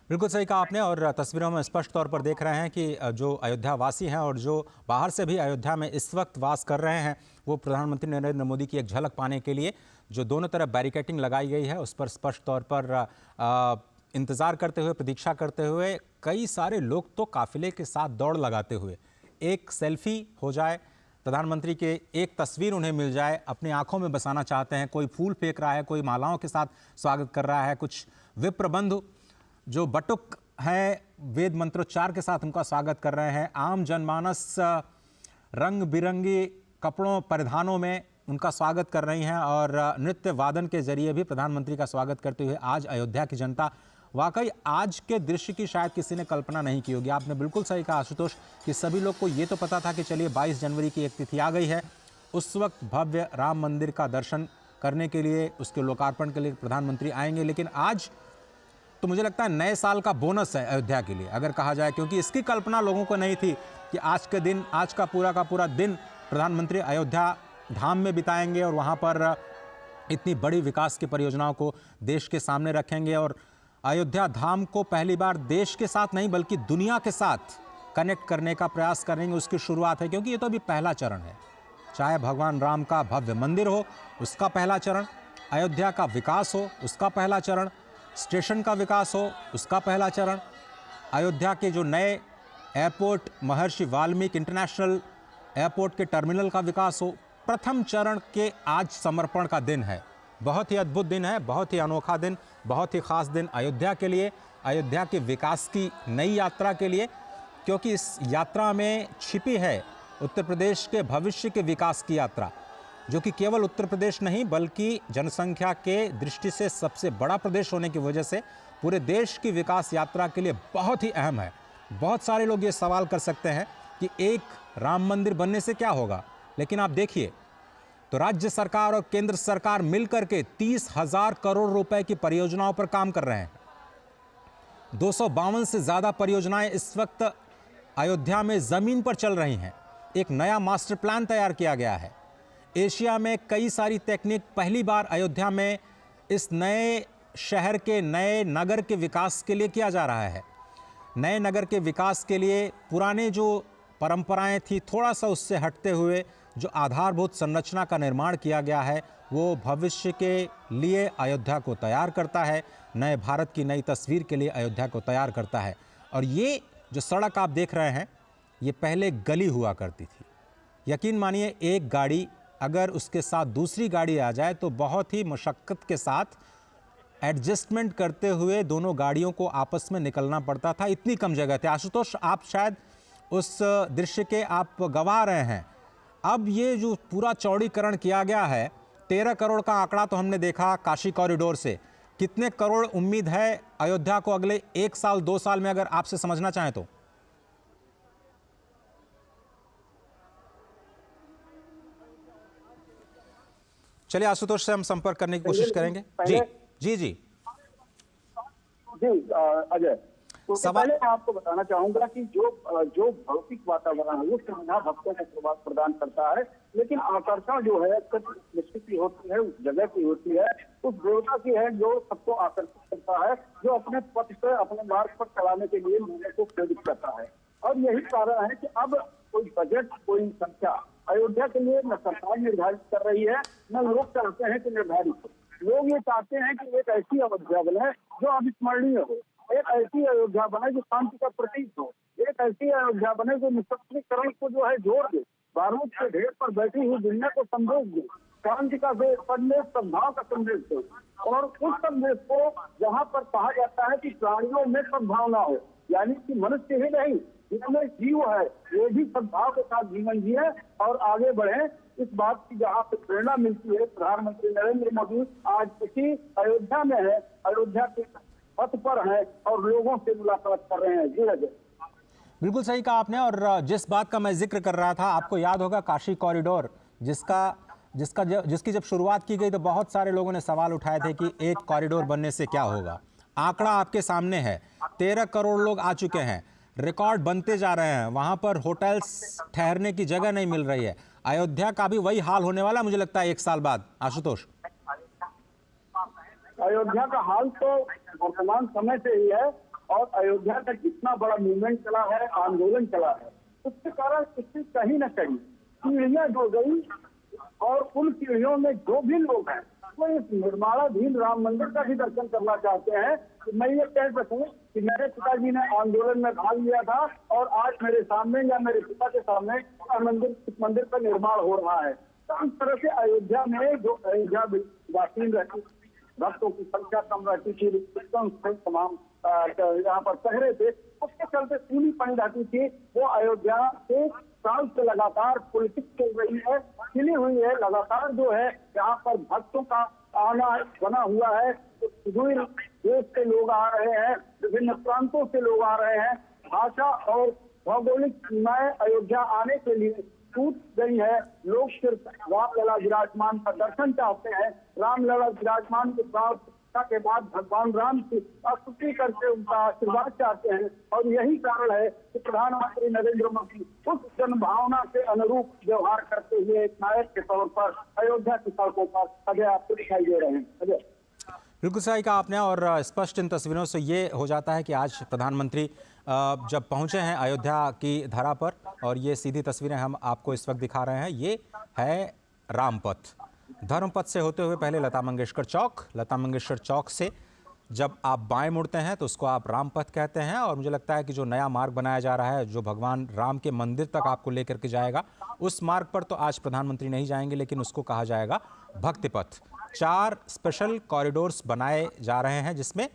बिल्कुल सही कहा आपने और तस्वीरों में स्पष्ट तौर पर देख रहे हैं कि जो अयोध्या वासी हैं और जो बाहर से भी अयोध्या में इस वक्त वास कर रहे हैं वो प्रधानमंत्री नरेंद्र मोदी की एक झलक पाने के लिए जो दोनों तरफ बैरिकेडिंग लगाई गई है उस पर स्पष्ट तौर पर इंतज़ार करते हुए, प्रतीक्षा करते हुए कई सारे लोग तो काफिले के साथ दौड़ लगाते हुए एक सेल्फी हो जाए, प्रधानमंत्री के एक तस्वीर उन्हें मिल जाए, अपनी आंखों में बसाना चाहते हैं। कोई फूल फेंक रहा है, कोई मालाओं के साथ स्वागत कर रहा है, कुछ विप्र बंधु जो बटुक हैं वेद मंत्रोच्चार के साथ उनका स्वागत कर रहे हैं। आम जनमानस रंग बिरंगी कपड़ों परिधानों में उनका स्वागत कर रही हैं और नृत्य वादन के जरिए भी प्रधानमंत्री का स्वागत करते हुए आज अयोध्या की जनता, वाकई आज के दृश्य की शायद किसी ने कल्पना नहीं की होगी। आपने बिल्कुल सही कहा आशुतोष कि सभी लोग को ये तो पता था कि चलिए 22 जनवरी की एक तिथि आ गई है, उस वक्त भव्य राम मंदिर का दर्शन करने के लिए, उसके लोकार्पण के लिए प्रधानमंत्री आएंगे, लेकिन आज तो मुझे लगता है नए साल का बोनस है अयोध्या के लिए अगर कहा जाए, क्योंकि इसकी कल्पना लोगों को नहीं थी कि आज के दिन, आज का पूरा दिन प्रधानमंत्री अयोध्या धाम में बिताएंगे और वहाँ पर इतनी बड़ी विकास की परियोजनाओं को देश के सामने रखेंगे। और अयोध्या धाम को पहली बार देश के साथ नहीं बल्कि दुनिया के साथ कनेक्ट करने का प्रयास करेंगे, उसकी शुरुआत है। क्योंकि ये तो अभी पहला चरण है। चाहे भगवान राम का भव्य मंदिर हो, उसका पहला चरण, अयोध्या का विकास हो, उसका पहला चरण, स्टेशन का विकास हो, उसका पहला चरण, अयोध्या के जो नए एयरपोर्ट महर्षि वाल्मीकि इंटरनेशनल एयरपोर्ट के टर्मिनल का विकास हो, प्रथम चरण के आज समर्पण का दिन है। बहुत ही अद्भुत दिन है, बहुत ही अनोखा दिन, बहुत ही खास दिन अयोध्या के लिए, अयोध्या के विकास की नई यात्रा के लिए। क्योंकि इस यात्रा में छिपी है उत्तर प्रदेश के भविष्य के विकास की यात्रा, जो कि केवल उत्तर प्रदेश नहीं बल्कि जनसंख्या के दृष्टि से सबसे बड़ा प्रदेश होने की वजह से पूरे देश की विकास यात्रा के लिए बहुत ही अहम है। बहुत सारे लोग ये सवाल कर सकते हैं कि एक राम मंदिर बनने से क्या होगा, लेकिन आप देखिए तो राज्य सरकार और केंद्र सरकार मिलकर के 30,000 करोड़ रुपए की परियोजनाओं पर काम कर रहे हैं। 252 से ज़्यादा परियोजनाएं इस वक्त अयोध्या में ज़मीन पर चल रही हैं। एक नया मास्टर प्लान तैयार किया गया है। एशिया में कई सारी टेक्निक पहली बार अयोध्या में इस नए शहर के नए नगर के विकास के लिए किया जा रहा है। नए नगर के विकास के लिए पुराने जो परंपराएं थी, थोड़ा सा उससे हटते हुए जो आधारभूत संरचना का निर्माण किया गया है, वो भविष्य के लिए अयोध्या को तैयार करता है, नए भारत की नई तस्वीर के लिए अयोध्या को तैयार करता है। और ये जो सड़क आप देख रहे हैं, ये पहले गली हुआ करती थी। यकीन मानिए, एक गाड़ी अगर उसके साथ दूसरी गाड़ी आ जाए तो बहुत ही मशक्क़त के साथ एडजस्टमेंट करते हुए दोनों गाड़ियों को आपस में निकलना पड़ता था, इतनी कम जगह थी। आशुतोष, आप शायद उस दृश्य के आप गवाह रहे हैं। अब ये जो पूरा चौड़ीकरण किया गया है, 13 करोड़ का आंकड़ा तो हमने देखा काशी कॉरिडोर से। कितने करोड़ उम्मीद है अयोध्या को अगले 1 साल 2 साल में, अगर आपसे समझना चाहें तो? चलिए आशुतोष से हम संपर्क करने की कोशिश करेंगे। जी जी जी जी अजय, तो पहले मैं आपको बताना चाहूंगा कि जो भौतिक वातावरण है वो सुविधा भक्तों को प्रदान करता है, लेकिन आकर्षण जो है निश्चित की होती है, उस जगह की होती है, उस देवता की है जो सबको आकर्षित करता है, जो अपने पथ से अपने मार्ग पर चलाने के लिए लोगों को प्रेरित करता है। और यही कारण है कि अब कोई बजट, कोई संख्या अयोध्या के लिए न सरकार निर्धारित कर रही है, न लोग चाहते हैं कि निर्धारित हो। लोग ये चाहते हैं कि एक ऐसी अयोध्या बने जो अविस्मरणीय हो, एक ऐसी अयोध्या बने जो शांति का प्रतीक हो, एक ऐसी अयोध्या बने जो निशस्त्रीकरण को जो है जोड़ दे, बारूद के ढेर पर बैठी हुई दुनिया को संदेश दे, शांति का संदेश, सद्भाव का संदेश दे। और उस संदेश को जहाँ पर कहा जाता है कि प्राणियों में सद्भावना हो, यानी कि मनुष्य ही नहीं जिसमें जीव है ये भी सद्भाव के साथ जीवन जिए और आगे बढ़े, इस बात की जहाँ पे प्रेरणा मिलती है। प्रधानमंत्री नरेंद्र मोदी आज इसी अयोध्या में है, अयोध्या के पथ पर है और लोगों से मुलाकात कर रहे हैं। जी अजय, बिल्कुल सही कहा आपने। और जिस बात का मैं जिक्र कर रहा था, आपको याद होगा काशी कॉरिडोर, जिसकी जब शुरुआत की गई तो बहुत सारे लोगों ने सवाल उठाए थे कि एक कॉरिडोर बनने से क्या होगा। आंकड़ा आपके सामने है, 13 करोड़ लोग आ चुके हैं, रिकॉर्ड बनते जा रहे हैं, वहां पर होटल्स ठहरने की जगह नहीं मिल रही है। अयोध्या का भी वही हाल होने वाला मुझे लगता है 1 साल बाद। आशुतोष, अयोध्या का हाल तो वर्तमान समय से ही है और अयोध्या का जितना बड़ा मूवमेंट चला है, आंदोलन चला है, उसके कारण इससे कहीं न कहीं पीढ़ियां जुड़ गई और उन पीढ़ियों में जो भी लोग हैं वो इस निर्माणाधीन राम मंदिर का भी दर्शन करना चाहते हैं। तो मैं ये कह सकूं कि मेरे पिताजी ने आंदोलन में भाग लिया था और आज मेरे सामने या मेरे पिता के सामने इस मंदिर का निर्माण हो रहा है। तो इस तरह से अयोध्या में जो अयोध्या वासी रहती, भक्तों की संख्या कम रहती थी, तमाम यहाँ पर पहरे थे, उसके चलते पूरी पड़ी रहती थी। वो अयोध्या से साल से लगातार पॉलिटिक्स चल रही है, खिली हुई है, लगातार जो है यहाँ पर भक्तों का आना बना हुआ है। तो सुदूर देश से लोग आ रहे हैं, विभिन्न प्रांतों से लोग आ रहे हैं। भाषा और भौगोलिक सीमाएं अयोध्या आने के लिए टूट गई है। लोग सिर्फ रामलला विराजमान का दर्शन चाहते हैं, रामलला विराजमान के प्रार्थना के बाद भगवान राम की स्तुति करके उनका आशीर्वाद चाहते हैं। और यही कारण है कि प्रधानमंत्री नरेंद्र मोदी उस जनभावना के अनुरूप व्यवहार करते हुए एक नायक के तौर पर अयोध्या की सड़कों पर अजय आपको दिखाई दे रहे हैं। अजय, बिल्कुल सही कहा आपने। और स्पष्ट इन तस्वीरों से ये हो जाता है कि आज प्रधानमंत्री जब पहुंचे हैं अयोध्या की धरा पर, और ये सीधी तस्वीरें हम आपको इस वक्त दिखा रहे हैं, ये है रामपथ। धर्मपथ से होते हुए पहले लता मंगेशकर चौक, लता मंगेशकर चौक से जब आप बाएं मुड़ते हैं तो उसको आप रामपथ कहते हैं। और मुझे लगता है कि जो नया मार्ग बनाया जा रहा है, जो भगवान राम के मंदिर तक आपको लेकर के जाएगा, उस मार्ग पर तो आज प्रधानमंत्री नहीं जाएंगे, लेकिन उसको कहा जाएगा भक्ति पथ। 4 स्पेशल कॉरिडोर्स बनाए जा रहे हैं, जिसमें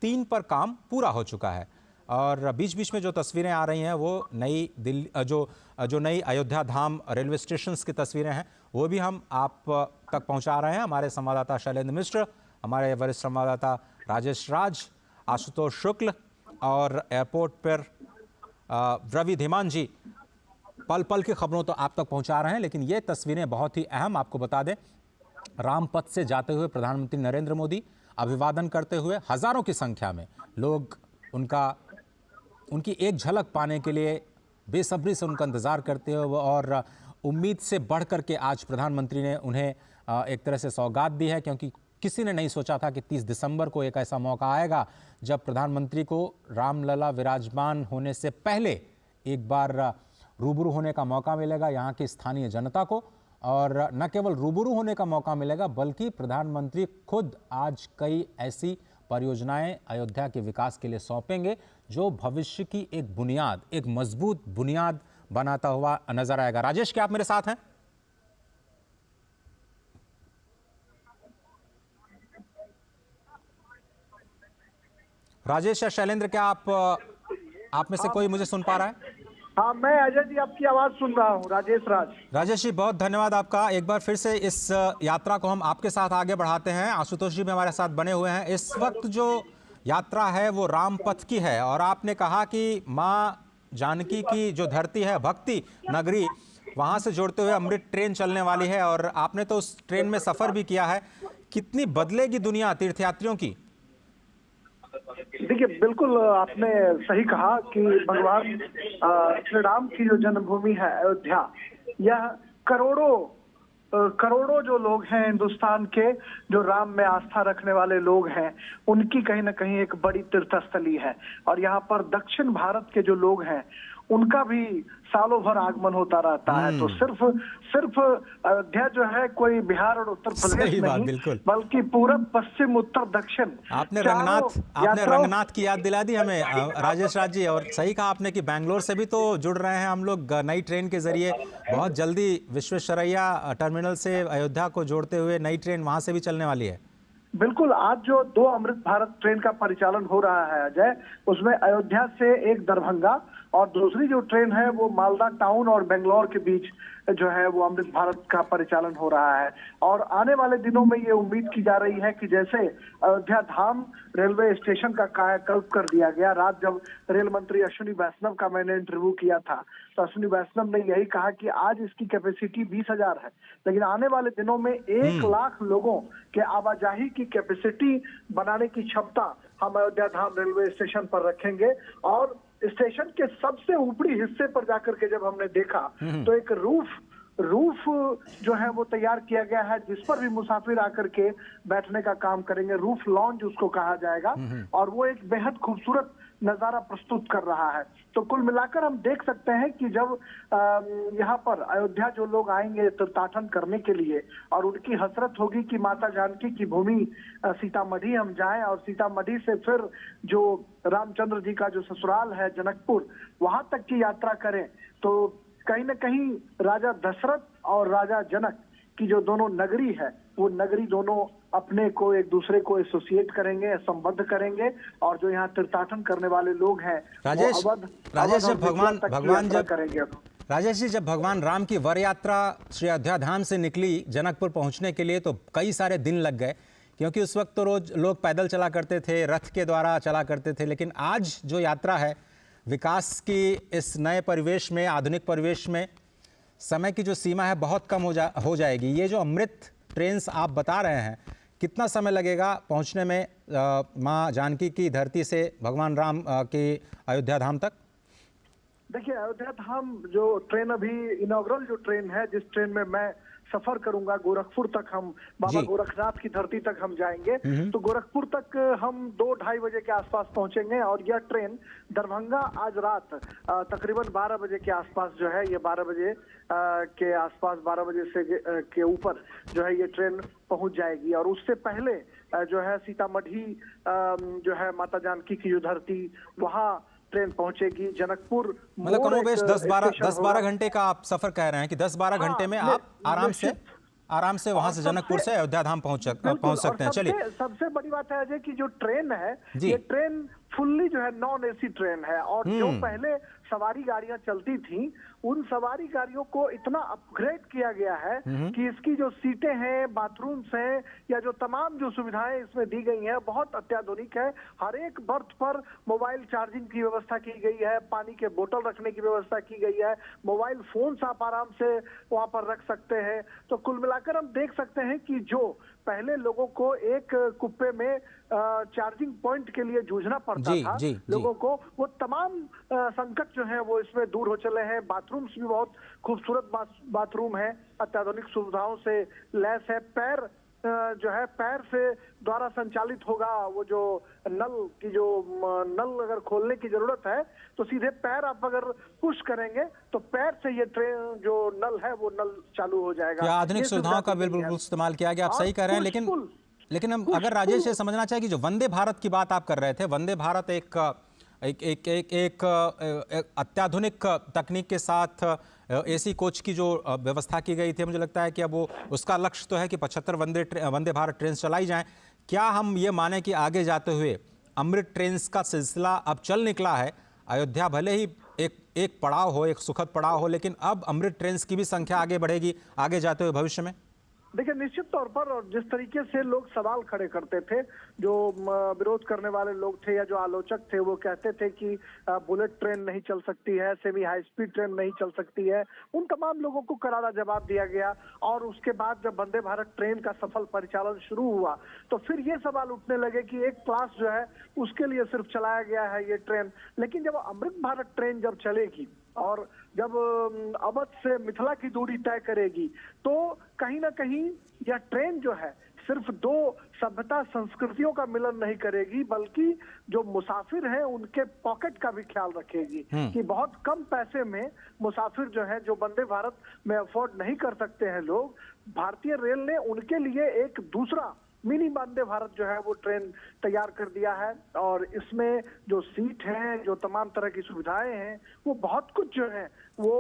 3 पर काम पूरा हो चुका है। और बीच बीच में जो तस्वीरें आ रही हैं वो नई दिल्ली जो नई अयोध्या धाम रेलवे स्टेशन की तस्वीरें हैं, वो भी हम आप तक पहुंचा रहे हैं। हमारे संवाददाता शैलेंद्र मिश्र, हमारे वरिष्ठ संवाददाता राजेश राज, आशुतोष शुक्ल और एयरपोर्ट पर रवि धीमान जी पल पल की खबरों तो आप तक पहुंचा रहे हैं। लेकिन ये तस्वीरें बहुत ही अहम, आपको बता दें, रामपथ से जाते हुए प्रधानमंत्री नरेंद्र मोदी अभिवादन करते हुए हजारों की संख्या में लोग उनकी एक झलक पाने के लिए बेसब्री से उनका इंतजार करते हुए, और उम्मीद से बढ़ कर के आज प्रधानमंत्री ने उन्हें एक तरह से सौगात दी है। क्योंकि किसी ने नहीं सोचा था कि 30 दिसंबर को एक ऐसा मौका आएगा जब प्रधानमंत्री को रामलला विराजमान होने से पहले एक बार रूबरू होने का मौका मिलेगा यहाँ की स्थानीय जनता को। और न केवल रूबरू होने का मौका मिलेगा, बल्कि प्रधानमंत्री खुद आज कई ऐसी परियोजनाएं अयोध्या के विकास के लिए सौंपेंगे जो भविष्य की एक बुनियाद, एक मजबूत बुनियाद बनाता हुआ नजर आएगा। राजेश, क्या आप मेरे साथ हैं? राजेश या शैलेंद्र, क्या आप में से कोई मुझे सुन पा रहा है? हाँ, मैं अजय जी आपकी आवाज सुन रहा हूँ। राजेश जी, बहुत धन्यवाद आपका। एक बार फिर से इस यात्रा को हम आपके साथ आगे बढ़ाते हैं। आशुतोष जी भी हमारे साथ बने हुए हैं। इस वक्त जो यात्रा है वो रामपथ की है, और आपने कहा कि माँ जानकी की जो धरती है, भक्ति नगरी, वहाँ से जोड़ते हुए अमृत ट्रेन चलने वाली है, और आपने तो उस ट्रेन में सफ़र भी किया है। कितनी बदलेगी दुनिया तीर्थयात्रियों की? देखिए, बिल्कुल आपने सही कहा कि भगवान श्री राम की जो जन्मभूमि है अयोध्या, यह करोड़ों जो लोग हैं हिंदुस्तान के, जो राम में आस्था रखने वाले लोग हैं, उनकी कहीं ना कहीं एक बड़ी तीर्थस्थली है। और यहाँ पर दक्षिण भारत के जो लोग हैं उनका भी सालों भर आगमन होता रहता है। तो सिर्फ अयोध्या जो है कोई बिहार और उत्तर प्रदेश नहीं, बल्कि पूरब, पश्चिम, उत्तर, दक्षिण। आपने रंगनाथ की याद दिला दी हमें राजेश राज जी। और सही कहा आपने कि बैंगलोर से भी तो जुड़ रहे हैं हम लोग नई ट्रेन के जरिए। बहुत जल्दी विश्वेश्वरैया टर्मिनल से अयोध्या को जोड़ते हुए नई ट्रेन वहां से भी चलने वाली है। बिल्कुल, आज जो 2 अमृत भारत ट्रेन का परिचालन हो रहा है अजय, उसमें अयोध्या से एक दरभंगा और दूसरी जो ट्रेन है वो मालदा टाउन और बेंगलोर के बीच जो है वो अमृत भारत का परिचालन हो रहा है। और आने वाले दिनों में ये उम्मीद की जा रही है कि जैसे अयोध्या धाम रेलवे स्टेशन का कायाकल्प कर दिया गया, रात जब रेल मंत्री अश्विनी वैष्णव का मैंने इंटरव्यू किया था तो अश्विनी वैष्णव ने यही कहा कि आज इसकी कैपेसिटी 20,000 है, लेकिन आने वाले दिनों में 1 लाख लोगों के आवाजाही की कैपेसिटी बनाने की क्षमता हम अयोध्या धाम रेलवे स्टेशन पर रखेंगे। और स्टेशन के सबसे ऊपरी हिस्से पर जाकर के जब हमने देखा तो एक रूफ जो है वो तैयार किया गया है, जिस पर भी मुसाफिर आकर के बैठने का काम करेंगे। रूफ लॉन्ज उसको कहा जाएगा, और वो एक बेहद खूबसूरत नजारा प्रस्तुत कर रहा है। तो कुल मिलाकर हम देख सकते हैं कि जब यहाँ पर अयोध्या जो लोग आएंगे तीर्थाटन करने के लिए, और उनकी हसरत होगी कि माता जानकी की भूमि सीतामढ़ी हम जाएं, और सीतामढ़ी से फिर जो रामचंद्र जी का जो ससुराल है जनकपुर, वहां तक की यात्रा करें, तो कहीं न कहीं राजा दशरथ और राजा जनक की जो दोनों नगरी है, वो नगरी दोनों अपने को एक दूसरे को एसोसिएट करेंगे, संबद्ध करेंगे। और जो यहाँ तीर्थाटन करने वाले लोग हैं राजेश जी, जब भगवान राम की वर यात्रा श्री अयोध्या धाम से निकली जनकपुर पहुंचने के लिए, तो कई सारे दिन लग गए, क्योंकि उस वक्त तो रोज लोग पैदल चला करते थे, रथ के द्वारा चला करते थे। लेकिन आज जो यात्रा है विकास की इस नए परिवेश में, आधुनिक परिवेश में, समय की जो सीमा है बहुत कम हो जाएगी। ये जो अमृत ट्रेन्स आप बता रहे हैं, कितना समय लगेगा पहुंचने में माँ जानकी की धरती से भगवान राम की अयोध्या धाम तक? देखिए, अयोध्या धाम जो ट्रेन अभी इनॉग्रल जो ट्रेन है, जिस ट्रेन में मैं सफर करूंगा गोरखपुर तक, हम बाबा जी। गोरखनाथ की धरती तक हम जाएंगे, तो गोरखपुर तक हम 2-2:30 बजे के आसपास पहुंचेंगे और यह ट्रेन दरभंगा आज रात तकरीबन 12 बजे के आसपास जो है, ये 12 बजे के आसपास, 12 बजे से के ऊपर जो है ये ट्रेन पहुंच जाएगी। और उससे पहले जो है सीतामढ़ी जो है माता जानकी की जो धरती, वहाँ ट्रेन पहुंचेगी। जनकपुर मतलब मोड़ कमोबेश एक 10-12 स्टेशन होगा। 10-12 घंटे का आप सफर कह रहे हैं कि 10-12 हाँ, घंटे में आप आराम से वहां और से जनकपुर से अयोध्या धाम पहुंच बिल्कुल, सकते हैं। और चलिए, सबसे बड़ी बात है अजय कि जो ट्रेन है, जी। ये ट्रेन फुल्ली जो है नॉन एसी ट्रेन है। और जो पहले सवारी गाड़ियां चलती थी, उन सवारी गाड़ियों को इतना अपग्रेड किया गया है कि इसकी जो सीटें हैं, बाथरूम्स हैं, या जो तमाम जो सुविधाएं इसमें दी गई हैं, बहुत अत्याधुनिक है। हर एक बर्थ पर मोबाइल चार्जिंग की व्यवस्था की गई है, पानी के बोतल रखने की व्यवस्था की गई है, मोबाइल फोन्स आप आराम से वहां पर रख सकते हैं। तो कुल मिलाकर हम देख सकते हैं कि जो पहले लोगों को एक कुप्पे में चार्जिंग पॉइंट के लिए जूझना पड़ता था लोगों को, वो तमाम संकट जो है वो इसमें दूर हो चले हैं। बाथरूम्स भी बहुत खूबसूरत बाथरूम है, अत्याधुनिक सुविधाओं से लैस है। पैर जो है पैर से द्वारा संचालित होगा, वो जो नल अगर खोलने की जरूरत है तो सीधे पैर आप अगर पुश करेंगे तो पैर से ये ट्रेन जो नल है वो नल चालू हो जाएगा। आधुनिक सुविधाओं का बिल्कुल इस्तेमाल किया गया, आप सही कह रहे हैं। लेकिन हम अगर राजेश ये समझना चाहिए कि जो वंदे भारत की बात आप कर रहे थे, वंदे भारत एक अत्याधुनिक तकनीक के साथ एसी कोच की जो व्यवस्था की गई थी, मुझे लगता है कि अब वो उसका लक्ष्य तो है कि 75 वंदे भारत ट्रेन चलाई जाएं। क्या हम ये माने कि आगे जाते हुए अमृत ट्रेन का सिलसिला अब चल निकला है? अयोध्या भले ही एक पड़ाव हो, एक सुखद पड़ाव हो, लेकिन अब अमृत ट्रेन की भी संख्या आगे बढ़ेगी आगे जाते हुए भविष्य में? देखिए, निश्चित तौर पर, और जिस तरीके से लोग सवाल खड़े करते थे, जो विरोध करने वाले लोग थे या जो आलोचक थे, वो कहते थे कि बुलेट ट्रेन नहीं चल सकती है, सेमी हाई स्पीड ट्रेन नहीं चल सकती है, उन तमाम लोगों को करारा जवाब दिया गया। और उसके बाद जब वंदे भारत ट्रेन का सफल परिचालन शुरू हुआ तो फिर ये सवाल उठने लगे कि एक क्लास जो है उसके लिए सिर्फ चलाया गया है ये ट्रेन। लेकिन जब अमृत भारत ट्रेन जब चलेगी और जब अवध से मिथिला की दूरी तय करेगी, तो कहीं ना कहीं यह ट्रेन जो है सिर्फ दो सभ्यता संस्कृतियों का मिलन नहीं करेगी, बल्कि जो मुसाफिर हैं उनके पॉकेट का भी ख्याल रखेगी कि बहुत कम पैसे में मुसाफिर जो है, जो वंदे भारत में अफोर्ड नहीं कर सकते हैं लोग, भारतीय रेल ने उनके लिए एक दूसरा मिनी वंदे भारत जो है वो ट्रेन तैयार कर दिया है। और इसमें जो सीट है, जो तमाम तरह की सुविधाएं हैं, वो बहुत कुछ जो है वो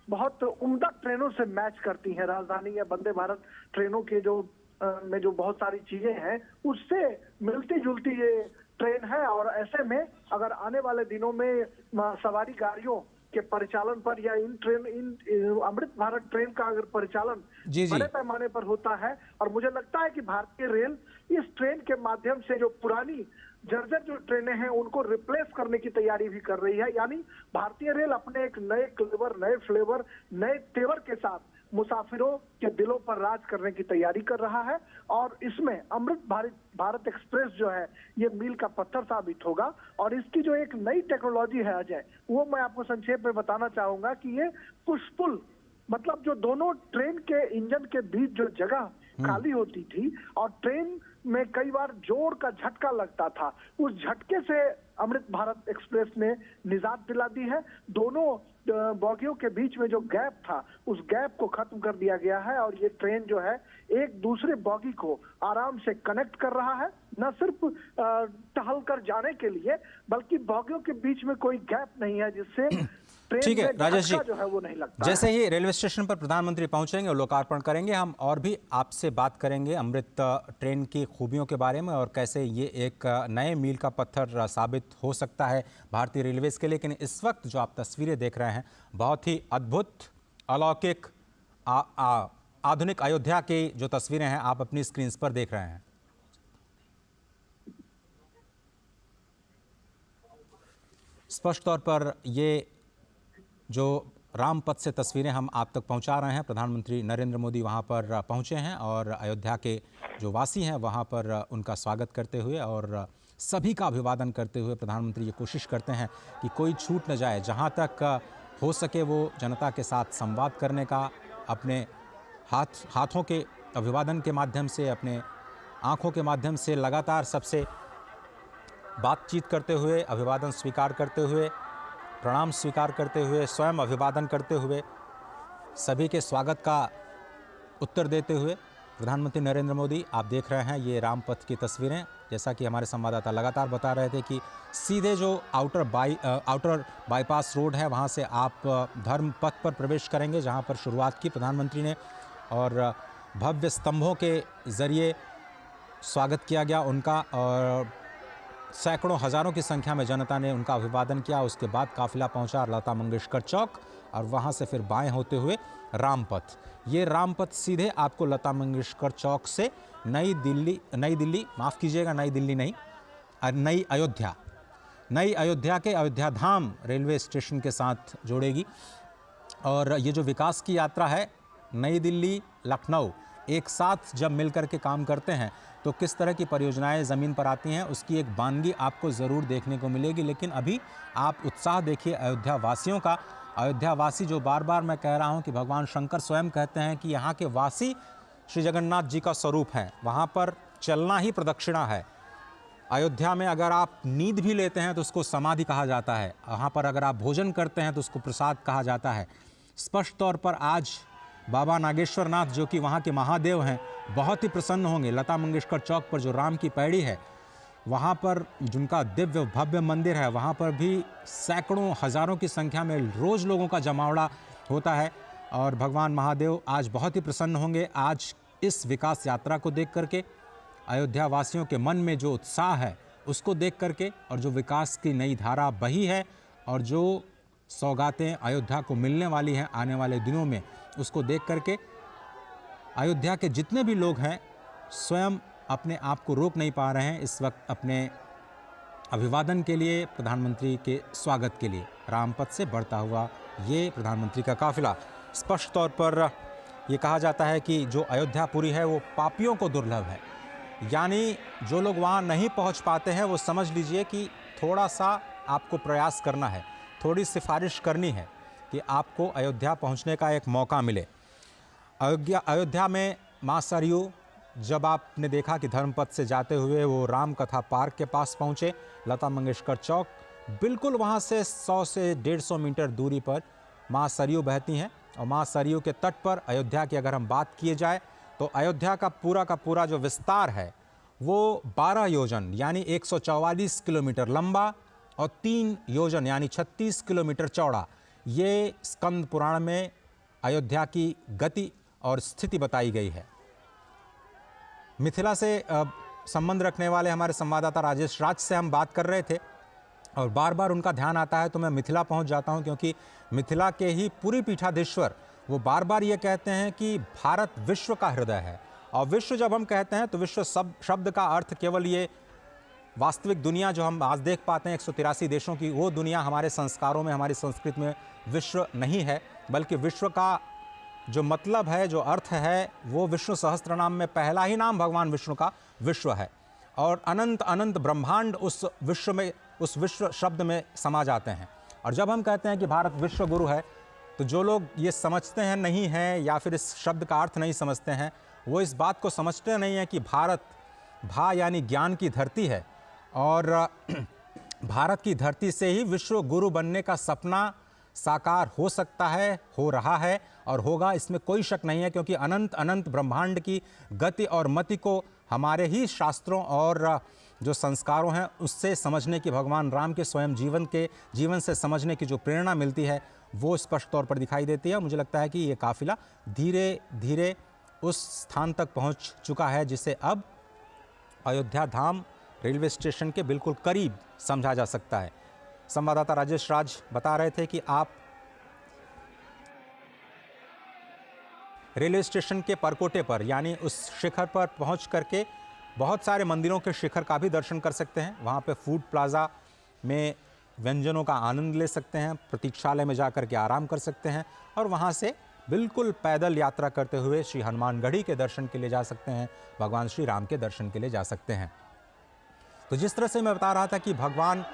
बहुत उम्दा ट्रेनों से मैच करती हैं। राजधानी या वंदे भारत ट्रेनों के जो में जो बहुत सारी चीजें हैं उससे मिलती जुलती ये ट्रेन है। और ऐसे में अगर आने वाले दिनों में सवारी गाड़ियों के परिचालन पर या इन अमृत भारत ट्रेन का अगर परिचालन बड़े पैमाने पर होता है, और मुझे लगता है कि भारतीय रेल इस ट्रेन के माध्यम से जो पुरानी जर्जर जो ट्रेनें हैं उनको रिप्लेस करने की तैयारी भी कर रही है। यानी भारतीय रेल अपने एक नए क्लेवर, नए फ्लेवर, नए तेवर के साथ मुसाफिरों के दिलों पर राज करने की तैयारी कर रहा है। और इसमें अमृत भारत एक्सप्रेस जो है ये मील का पत्थर साबित होगा। और इसकी जो एक नई टेक्नोलॉजी है अजय, वो मैं आपको संक्षेप में बताना चाहूंगा कि ये पुश-पुल, मतलब जो दोनों ट्रेन के इंजन के बीच जो जगह खाली होती थी और ट्रेन में कई बार जोर का झटका लगता था, उस झटके से अमृत भारत एक्सप्रेस ने निजात दिला दी है। दोनों बोगियों के बीच में जो गैप था उस गैप को खत्म कर दिया गया है और ये ट्रेन जो है एक दूसरे बोगी को आराम से कनेक्ट कर रहा है, न सिर्फ टहल कर जाने के लिए बल्कि बोगियों के बीच में कोई गैप नहीं है जिससे ठीक है राजेश जी, जो है वो नहीं लगता। जैसे ही रेलवे स्टेशन पर प्रधानमंत्री पहुंचेंगे और लोकार्पण करेंगे, हम और भी आपसे बात करेंगे अमृत ट्रेन की खूबियों के बारे में और कैसे ये एक नए मील का पत्थर साबित हो सकता है भारतीय रेलवेज के लिए। लेकिन इस वक्त जो आप तस्वीरें देख रहे हैं, बहुत ही अद्भुत, अलौकिक, आधुनिक अयोध्या की जो तस्वीरें हैं आप अपनी स्क्रीन पर देख रहे हैं। स्पष्ट तौर पर ये जो रामपथ से तस्वीरें हम आप तक पहुंचा रहे हैं, प्रधानमंत्री नरेंद्र मोदी वहां पर पहुंचे हैं और अयोध्या के जो वासी हैं वहां पर उनका स्वागत करते हुए और सभी का अभिवादन करते हुए प्रधानमंत्री ये कोशिश करते हैं कि कोई छूट न जाए, जहां तक हो सके वो जनता के साथ संवाद करने का, अपने हाथों के अभिवादन के माध्यम से, अपने आंखों के माध्यम से लगातार सबसे बातचीत करते हुए, अभिवादन स्वीकार करते हुए, प्रणाम स्वीकार करते हुए, स्वयं अभिवादन करते हुए, सभी के स्वागत का उत्तर देते हुए प्रधानमंत्री नरेंद्र मोदी, आप देख रहे हैं ये रामपथ की तस्वीरें। जैसा कि हमारे संवाददाता लगातार बता रहे थे कि सीधे जो आउटर बाईपास रोड है वहाँ से आप धर्म पथ पर प्रवेश करेंगे, जहाँ पर शुरुआत की प्रधानमंत्री ने, और भव्य स्तंभों के ज़रिए स्वागत किया गया उनका, और सैकड़ों हज़ारों की संख्या में जनता ने उनका अभिवादन किया। उसके बाद काफिला पहुंचा लता मंगेशकर चौक और वहां से फिर बाएं होते हुए रामपथ। ये रामपथ सीधे आपको लता मंगेशकर चौक से नई दिल्ली माफ़ कीजिएगा, नई दिल्ली नहीं, नई अयोध्या के अयोध्या धाम रेलवे स्टेशन के साथ जोड़ेगी। और ये जो विकास की यात्रा है, नई दिल्ली लखनऊ एक साथ जब मिलकर के काम करते हैं तो किस तरह की परियोजनाएं ज़मीन पर आती हैं, उसकी एक बानगी आपको ज़रूर देखने को मिलेगी। लेकिन अभी आप उत्साह देखिए अयोध्या वासियों का। अयोध्या वासी जो बार बार मैं कह रहा हूं कि भगवान शंकर स्वयं कहते हैं कि यहाँ के वासी श्री जगन्नाथ जी का स्वरूप हैं, वहाँ पर चलना ही प्रदक्षिणा है। अयोध्या में अगर आप नींद भी लेते हैं तो उसको समाधि कहा जाता है, वहाँ पर अगर आप भोजन करते हैं तो उसको प्रसाद कहा जाता है। स्पष्ट तौर पर आज बाबा नागेश्वर नाथ जो कि वहाँ के महादेव हैं, बहुत ही प्रसन्न होंगे। लता मंगेशकर चौक पर जो राम की पैड़ी है, वहाँ पर जिनका दिव्य भव्य मंदिर है, वहाँ पर भी सैकड़ों हज़ारों की संख्या में रोज़ लोगों का जमावड़ा होता है और भगवान महादेव आज बहुत ही प्रसन्न होंगे। आज इस विकास यात्रा को देख करके अयोध्या वासियों के मन में जो उत्साह है उसको देख करके, और जो विकास की नई धारा बही है और जो सौगातें अयोध्या को मिलने वाली हैं आने वाले दिनों में, उसको देख करके अयोध्या के जितने भी लोग हैं स्वयं अपने आप को रोक नहीं पा रहे हैं इस वक्त अपने अभिवादन के लिए, प्रधानमंत्री के स्वागत के लिए। रामपथ से बढ़ता हुआ ये प्रधानमंत्री का काफिला। स्पष्ट तौर पर ये कहा जाता है कि जो अयोध्यापुरी है वो पापियों को दुर्लभ है, यानी जो लोग वहाँ नहीं पहुँच पाते हैं वो समझ लीजिए कि थोड़ा सा आपको प्रयास करना है, थोड़ी सिफारिश करनी है कि आपको अयोध्या पहुंचने का एक मौका मिले। अयोध्या में मां सरयू जब आपने देखा कि धर्मपथ से जाते हुए वो राम कथा पार्क के पास पहुंचे, लता मंगेशकर चौक, बिल्कुल वहां से 100 से 150 मीटर दूरी पर मां सरयू बहती हैं। और मां सरयू के तट पर अयोध्या की अगर हम बात किए जाए तो अयोध्या का पूरा जो विस्तार है वो 12 योजन यानी 144 किलोमीटर लंबा और 3 योजन यानी 36 किलोमीटर चौड़ा, ये स्कंद पुराण में अयोध्या की गति और स्थिति बताई गई है। मिथिला से संबंध रखने वाले हमारे संवाददाता राजेश राज से हम बात कर रहे थे और बार बार उनका ध्यान आता है तो मैं मिथिला पहुंच जाता हूं, क्योंकि मिथिला के ही पुरी पीठाधीश्वर वो बार बार ये कहते हैं कि भारत विश्व का हृदय है। और विश्व जब हम कहते हैं तो विश्व शब्द का अर्थ केवल ये वास्तविक दुनिया जो हम आज देख पाते हैं 183 देशों की, वो दुनिया हमारे संस्कारों में, हमारी संस्कृति में विश्व नहीं है, बल्कि विश्व का जो मतलब है, जो अर्थ है, वो विष्णु सहस्त्र नाम में पहला ही नाम भगवान विष्णु का विश्व है। और अनंत अनंत ब्रह्मांड उस विश्व में, उस विश्व शब्द में समा जाते हैं। और जब हम कहते हैं कि भारत विश्व गुरु है तो जो लोग ये समझते हैं नहीं हैं या फिर इस शब्द का अर्थ नहीं समझते हैं, वो इस बात को समझते नहीं हैं कि भारत भा यानी ज्ञान की धरती है और भारत की धरती से ही विश्व गुरु बनने का सपना साकार हो सकता है, हो रहा है और होगा, इसमें कोई शक नहीं है। क्योंकि अनंत अनंत ब्रह्मांड की गति और मति को हमारे ही शास्त्रों और जो संस्कारों हैं उससे समझने की, भगवान राम के स्वयं जीवन से समझने की जो प्रेरणा मिलती है वो स्पष्ट तौर पर दिखाई देती है। मुझे लगता है कि ये काफिला धीरे धीरे उस स्थान तक पहुंच चुका है जिसे अब अयोध्या धाम रेलवे स्टेशन के बिल्कुल करीब समझा जा सकता है। संवाददाता राजेश राज बता रहे थे कि आप रेलवे स्टेशन के परकोटे पर यानी उस शिखर पर पहुंच करके बहुत सारे मंदिरों के शिखर का भी दर्शन कर सकते हैं। वहां पे फूड प्लाजा में व्यंजनों का आनंद ले सकते हैं, प्रतीक्षालय में जाकर के आराम कर सकते हैं और वहां से बिल्कुल पैदल यात्रा करते हुए श्री हनुमानगढ़ी के दर्शन के लिए जा सकते हैं, भगवान श्री राम के दर्शन के लिए जा सकते हैं। तो जिस तरह से मैं बता रहा था कि भगवान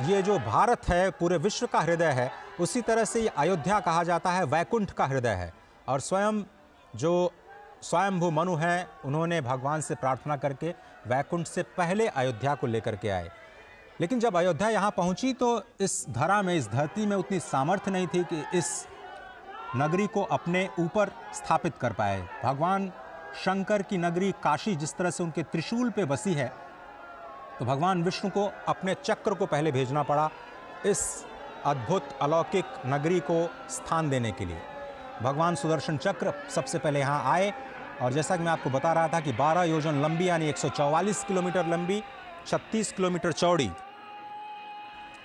ये जो भारत है पूरे विश्व का हृदय है, उसी तरह से ये अयोध्या कहा जाता है वैकुंठ का हृदय है। और स्वयं जो स्वयंभू मनु हैं, उन्होंने भगवान से प्रार्थना करके वैकुंठ से पहले अयोध्या को लेकर के आए। लेकिन जब अयोध्या यहाँ पहुँची तो इस धरा में, इस धरती में उतनी सामर्थ्य नहीं थी कि इस नगरी को अपने ऊपर स्थापित कर पाए। भगवान शंकर की नगरी काशी जिस तरह से उनके त्रिशूल पे बसी है, तो भगवान विष्णु को अपने चक्र को पहले भेजना पड़ा इस अद्भुत अलौकिक नगरी को स्थान देने के लिए। भगवान सुदर्शन चक्र सबसे पहले यहाँ आए और जैसा कि मैं आपको बता रहा था कि 12 योजन लंबी यानी 144 किलोमीटर लंबी, 36 किलोमीटर चौड़ी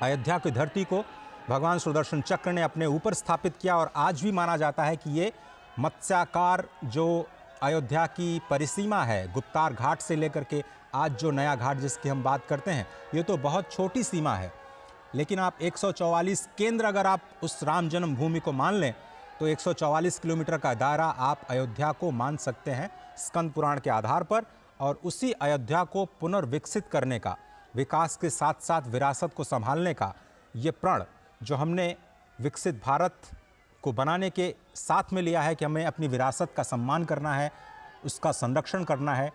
अयोध्या की धरती को भगवान सुदर्शन चक्र ने अपने ऊपर स्थापित किया। और आज भी माना जाता है कि ये मत्स्याकार जो अयोध्या की परिसीमा है, गुप्तार घाट से लेकर के आज जो नया घाट जिसकी हम बात करते हैं, ये तो बहुत छोटी सीमा है। लेकिन आप 144 केंद्र अगर आप उस राम जन्मभूमि को मान लें तो 144 किलोमीटर का दायरा आप अयोध्या को मान सकते हैं स्कंद पुराण के आधार पर। और उसी अयोध्या को पुनर्विकसित करने का, विकास के साथ साथ विरासत को संभालने का ये प्रण जो हमने विकसित भारत को बनाने के साथ में लिया है कि हमें अपनी विरासत का सम्मान करना है, उसका संरक्षण करना है,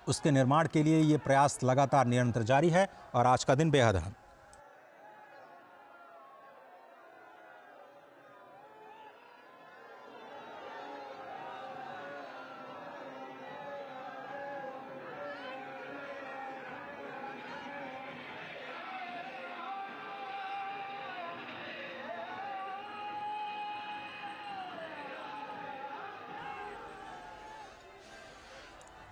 उसके निर्माण के लिए ये प्रयास लगातार निरंतर जारी है और आज का दिन बेहद अहम।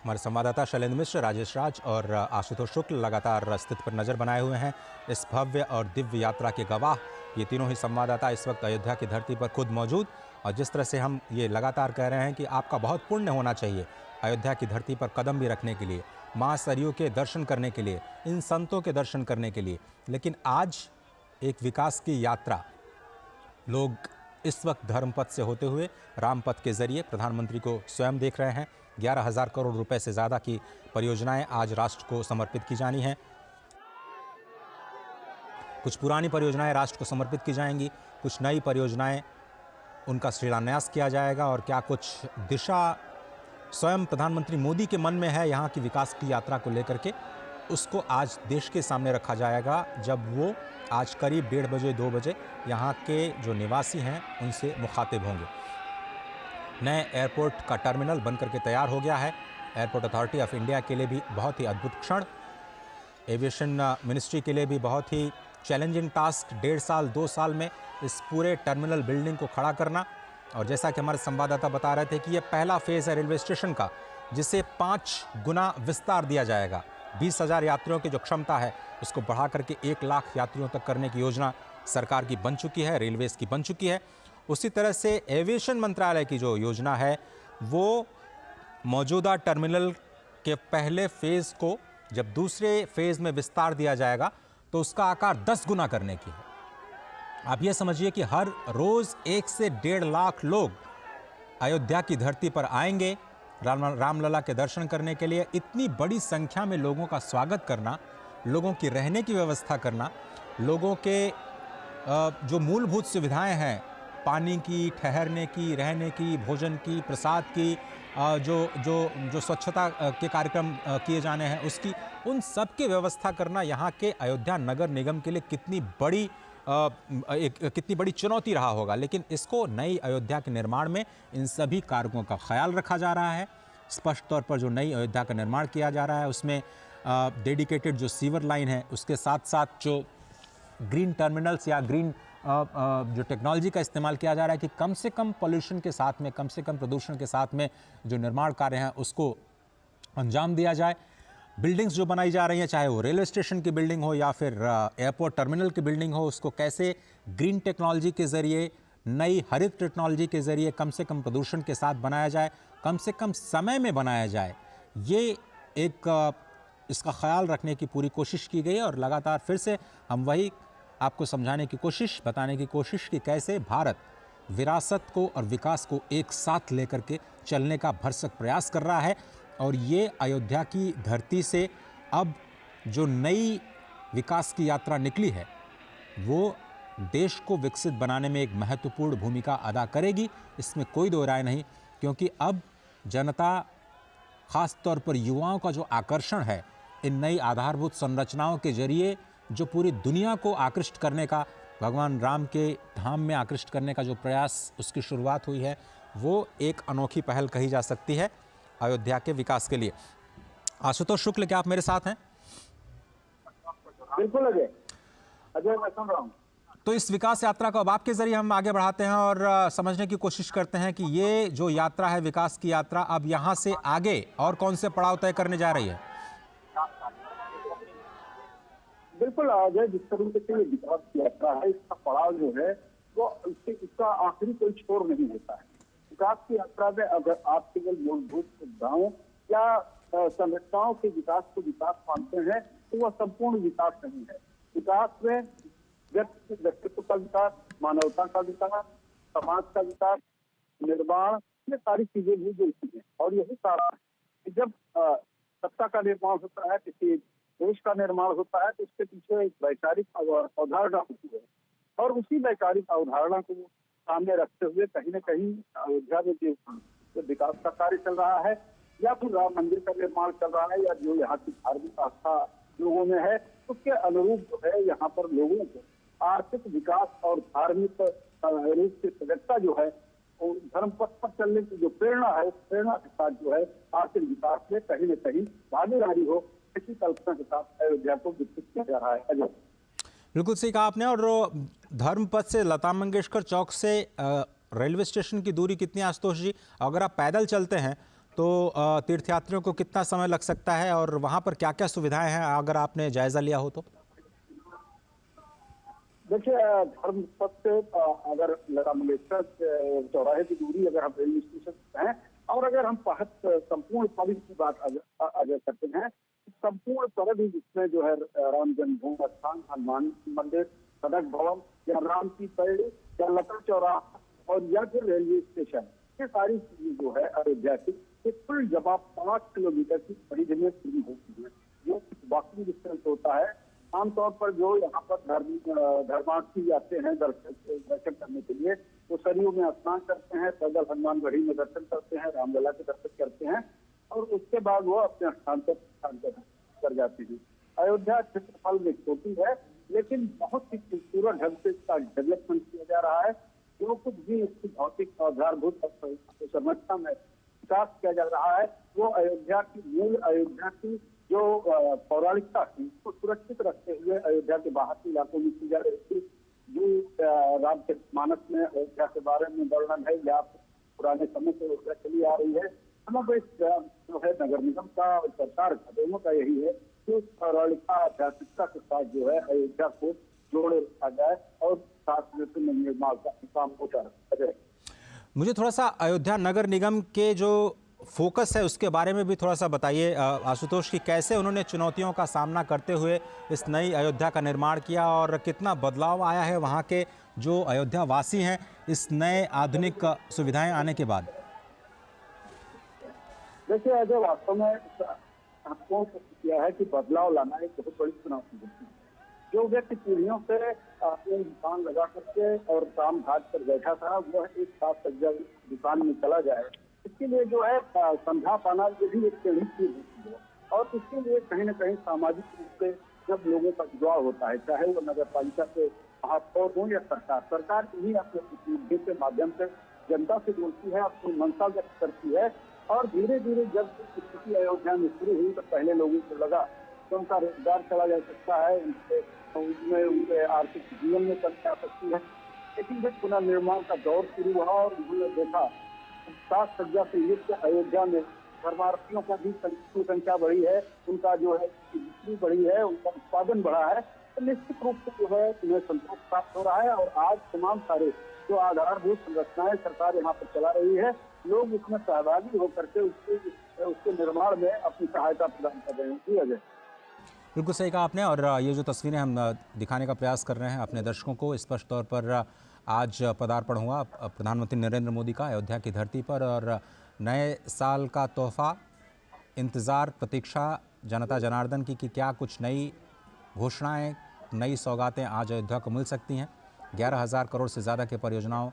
हमारे संवाददाता शैलेंद्र मिश्र, राजेश राज और आशुतोष शुक्ल लगातार स्थिति पर नज़र बनाए हुए हैं। इस भव्य और दिव्य यात्रा के गवाह ये तीनों ही संवाददाता इस वक्त अयोध्या की धरती पर खुद मौजूद। और जिस तरह से हम ये लगातार कह रहे हैं कि आपका बहुत पुण्य होना चाहिए अयोध्या की धरती पर कदम भी रखने के लिए, माँ सरयू के दर्शन करने के लिए, इन संतों के दर्शन करने के लिए। लेकिन आज एक विकास की यात्रा लोग इस वक्त धर्मपथ से होते हुए रामपथ के जरिए प्रधानमंत्री को स्वयं देख रहे हैं। 11,000 करोड़ रुपए से ज़्यादा की परियोजनाएं आज राष्ट्र को समर्पित की जानी हैं। कुछ पुरानी परियोजनाएं राष्ट्र को समर्पित की जाएंगी, कुछ नई परियोजनाएं उनका शिलान्यास किया जाएगा और क्या कुछ दिशा स्वयं प्रधानमंत्री मोदी के मन में है यहाँ की विकास की यात्रा को लेकर के, उसको आज देश के सामने रखा जाएगा जब वो आज करीब 1:30 बजे 2 बजे यहाँ के जो निवासी हैं उनसे मुखातिब होंगे। नए एयरपोर्ट का टर्मिनल बन करके तैयार हो गया है। एयरपोर्ट अथॉरिटी ऑफ इंडिया के लिए भी बहुत ही अद्भुत क्षण, एविएशन मिनिस्ट्री के लिए भी बहुत ही चैलेंजिंग टास्क, 1.5 साल 2 साल में इस पूरे टर्मिनल बिल्डिंग को खड़ा करना। और जैसा कि हमारे संवाददाता बता रहे थे कि यह पहला फेज़ है रेलवे स्टेशन का, जिसे 5 गुना विस्तार दिया जाएगा। 20,000 यात्रियों की जो क्षमता है उसको बढ़ा करके 1 लाख यात्रियों तक करने की योजना सरकार की बन चुकी है, रेलवेज़ की बन चुकी है। उसी तरह से एविएशन मंत्रालय की जो योजना है वो मौजूदा टर्मिनल के पहले फेज़ को जब दूसरे फेज़ में विस्तार दिया जाएगा तो उसका आकार 10 गुना करने की है। आप ये समझिए कि हर रोज़ 1 से 1.5 लाख लोग अयोध्या की धरती पर आएंगे रामलला के दर्शन करने के लिए। इतनी बड़ी संख्या में लोगों का स्वागत करना, लोगों की रहने की व्यवस्था करना, लोगों के जो मूलभूत सुविधाएं हैं, पानी की, ठहरने की, रहने की, भोजन की, प्रसाद की, जो स्वच्छता के कार्यक्रम किए जाने हैं उसकी, उन सब की व्यवस्था करना यहाँ के अयोध्या नगर निगम के लिए कितनी बड़ी चुनौती रहा होगा। लेकिन इसको नई अयोध्या के निर्माण में इन सभी कारकों का ख्याल रखा जा रहा है। स्पष्ट तौर पर जो नई अयोध्या का निर्माण किया जा रहा है उसमें डेडिकेटेड जो सीवर लाइन है, उसके साथ साथ जो ग्रीन टर्मिनल्स या ग्रीन जो टेक्नोलॉजी का इस्तेमाल किया जा रहा है कि कम से कम पॉल्यूशन के साथ में, कम से कम प्रदूषण के साथ में जो निर्माण कार्य हैं उसको अंजाम दिया जाए। बिल्डिंग्स जो बनाई जा रही हैं, चाहे वो रेलवे स्टेशन की बिल्डिंग हो या फिर एयरपोर्ट टर्मिनल की बिल्डिंग हो, उसको कैसे ग्रीन टेक्नोलॉजी के ज़रिए, नई हरित टेक्नोलॉजी के ज़रिए कम से कम प्रदूषण के साथ बनाया जाए, कम से कम समय में बनाया जाए, ये एक इसका ख्याल रखने की पूरी कोशिश की गई। और लगातार फिर से हम वही आपको समझाने की कोशिश, बताने की कोशिश कि कैसे भारत विरासत को और विकास को एक साथ लेकर के चलने का भरसक प्रयास कर रहा है। और ये अयोध्या की धरती से अब जो नई विकास की यात्रा निकली है वो देश को विकसित बनाने में एक महत्वपूर्ण भूमिका अदा करेगी, इसमें कोई दो राय नहीं। क्योंकि अब जनता, ख़ास तौर पर युवाओं का जो आकर्षण है इन नई आधारभूत संरचनाओं के जरिए, जो पूरी दुनिया को आकृष्ट करने का, भगवान राम के धाम में आकृष्ट करने का जो प्रयास, उसकी शुरुआत हुई है, वो एक अनोखी पहल कही जा सकती है अयोध्या के विकास के लिए। आशुतोष शुक्ल, क्या आप मेरे साथ हैं? बिल्कुल अजय, मैं सुन रहा हूँ। तो इस विकास यात्रा को अब आपके जरिए हम आगे बढ़ाते हैं और समझने की कोशिश करते हैं कि ये जो यात्रा है, विकास की यात्रा, अब यहाँ से आगे और कौन से पड़ाव तय करने जा रही है? बिल्कुल अजय, जिस तरीके से ये विकास की यात्रा है, इसका पड़ाव जो है वो इसका आखिरी कोई छोर नहीं होता है। विकास की यात्रा में अगर आप केवल मूलभूत सुविधाओं या संरचनाओं के विकास को विकास मानते हैं तो वह संपूर्ण विकास नहीं है। विकास में व्यक्तित्व का विकास, मानवता का विकास, समाज का विकास, निर्माण, ये सारी चीजें भी जुड़ती हैं। और यही कारण है कि जब सत्ता का निर्माण होता है, किसी देश का निर्माण होता है, तो उसके पीछे एक वैचारिक अवधारणा होती है। और उसी वैचारिक अवधारणा को सामने रखते हुए कहीं न कहीं अयोध्या में जो विकास का कार्य चल रहा है, या फिर राम मंदिर का निर्माण चल रहा है, या जो यहाँ की धार्मिक आस्था लोगों में है, उसके अनुरूप जो है यहाँ पर लोगों को आर्थिक विकास और धार्मिक रूप से सजगता जो है, धर्म पथ पर चलने की जो प्रेरणा है, उस प्रेरणा के साथ जो है आर्थिक विकास में कहीं न कहीं भागीदारी हो, इसी कल्पना के साथ अयोध्या को विकसित किया जा रहा है। अजय, बिल्कुल सही कहा आपने। और धर्म पथ से लता मंगेशकर चौक से रेलवे स्टेशन की दूरी कितनी है आशुतोष जी? अगर आप पैदल चलते हैं तो तीर्थयात्रियों को कितना समय लग सकता है और वहाँ पर क्या क्या सुविधाएं हैं, अगर आपने जायजा लिया हो तो? देखिए, धर्म पथ से अगर लता मंगेशकर चौराहे की दूरी अगर हम रेलवे स्टेशन से हैं, और अगर हम संपूर्ण परिधि की बात अगर करते हैं, संपूर्ण परिधि जिसमें जो है राम जन्मभूमि स्थान, हनुमान मंदिर, सड़क भवन, या राम की पैड़ी, या लता चौराहा, और या फिर रेलवे स्टेशन, ये सारी चीजें जो है अयोध्या की कुल जवाब 5 किलोमीटर की परिधि में पूरी होती है। जो वॉकिंग डिस्टेंस होता है, आमतौर पर जो यहाँ पर धर्मार्थी आते हैं दर्शन करने के लिए, वो सरयू में स्नान करते हैं, पैदल हनुमानगढ़ी में दर्शन करते हैं, रामलला के दर्शन करते हैं, और उसके बाद वो अपने स्थान कर जाते हैं। अयोध्या क्षेत्रफल में छोटी है, लेकिन बहुत ही खूबसूरत ढंग से इसका डेवलपमेंट किया जा रहा है। जो कुछ भी इसकी भौतिक आधारभूत संरचना में विकास किया जा रहा है, वो अयोध्या की मूल, अयोध्या की जो पौराणिकता थी उसको सुरक्षित रखते हुए अयोध्या के बाहर के इलाकों में की जा रही थी। जो रामचरितमानस में अयोध्या के बारे में वर्णन है, या पुराने समय से अयोध्या चली आ रही है, समग्र जो है नगर निगम का और सरकार का, दोनों का यही है कि उस पौराणिकता, आध्यात्मिकता के साथ जो है अयोध्या को जोड़े रखा जाए और साथ में निर्माण का काम होता रहे। मुझे थोड़ा सा अयोध्या नगर निगम के जो फोकस है उसके बारे में भी थोड़ा सा बताइए आशुतोष, की कैसे उन्होंने चुनौतियों का सामना करते हुए इस नई अयोध्या का निर्माण किया और कितना बदलाव आया है वहाँ के जो अयोध्या वासी हैं इस नए आधुनिक सुविधाएं आने के बाद। देखिए अजय, वास्तव में आपको किया है कि बदलाव लाना एक बहुत बड़ी चुनौती होती है। जो व्यक्ति पीढ़ियों से अपने दुकान लगा करके और काम काज पर बैठा था, वह एक साथ सज्जा दुकान में चला जाए, इसके लिए जो है समझा पाना ये भी एक बड़ी चीज होती है। और इसके लिए कहीं न कहीं सामाजिक रूप से जब लोगों का जुड़ाव होता है, चाहे वो नगर पालिका के महापौर हो या सरकार ही अपने प्रतिनिधियों के माध्यम से जनता से जुड़ती है, अपनी मंशा व्यक्त करती है। और धीरे धीरे जब स्थिति अयोध्या में शुरू हुई तो पहले लोगों को लगा कि उनका रोजगार चला जा सकता है, उनके आर्थिक जीवन में कमी आ सकती है। लेकिन जब पुनर्निर्माण का दौर शुरू हुआ और उन्होंने देखा सात सज्जा से युक्त अयोध्या में धर्मार्थियों का भी संख्या बढ़ी है, उनका जो है बिक्री बढ़ी है, उनका उत्पादन बढ़ा है, तो निश्चित रूप से जो है उन्हें संतोष प्राप्त हो रहा है। और आज तमाम सारे जो आधारभूत संरचनाएं सरकार यहाँ पर चला रही है, लोग उसमें सहभागी होकर के उसके निर्माण में अपनी सहायता प्रदान कर रहे हैं। जी अजय, बिल्कुल सही कहा आपने। और ये जो तस्वीरें हम दिखाने का प्रयास कर रहे हैं अपने दर्शकों को, स्पष्ट तौर पर आज पदार्पण हुआ प्रधानमंत्री नरेंद्र मोदी का अयोध्या की धरती पर, और नए साल का तोहफा, इंतज़ार, प्रतीक्षा जनता जनार्दन की कि क्या कुछ नई घोषणाएं, नई सौगातें आज अयोध्या को मिल सकती हैं। 11,000 करोड़ से ज़्यादा के परियोजनाओं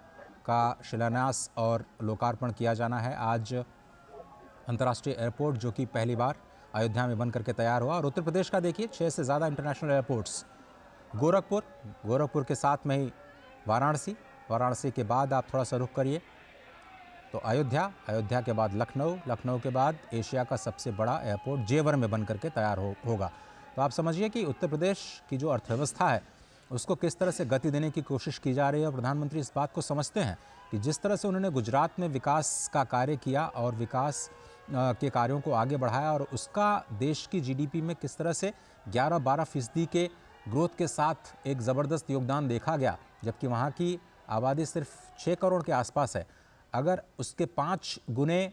का शिलान्यास और लोकार्पण किया जाना है। आज अंतर्राष्ट्रीय एयरपोर्ट जो कि पहली बार अयोध्या में बन करके तैयार हुआ। और उत्तर प्रदेश का देखिए 6 से ज़्यादा इंटरनेशनल एयरपोर्ट्स, गोरखपुर के साथ में ही वाराणसी के बाद आप थोड़ा सा रुख करिए तो अयोध्या के बाद लखनऊ के बाद एशिया का सबसे बड़ा एयरपोर्ट जेवर में बन करके तैयार होगा। तो आप समझिए कि उत्तर प्रदेश की जो अर्थव्यवस्था है उसको किस तरह से गति देने की कोशिश की जा रही है। और प्रधानमंत्री इस बात को समझते हैं कि जिस तरह से उन्होंने गुजरात में विकास का कार्य किया और विकास के कार्यों को आगे बढ़ाया और उसका देश की जीडीपी में किस तरह से 11-12% के ग्रोथ के साथ एक ज़बरदस्त योगदान देखा गया, जबकि वहाँ की आबादी सिर्फ 6 करोड़ के आसपास है। अगर उसके 5 गुने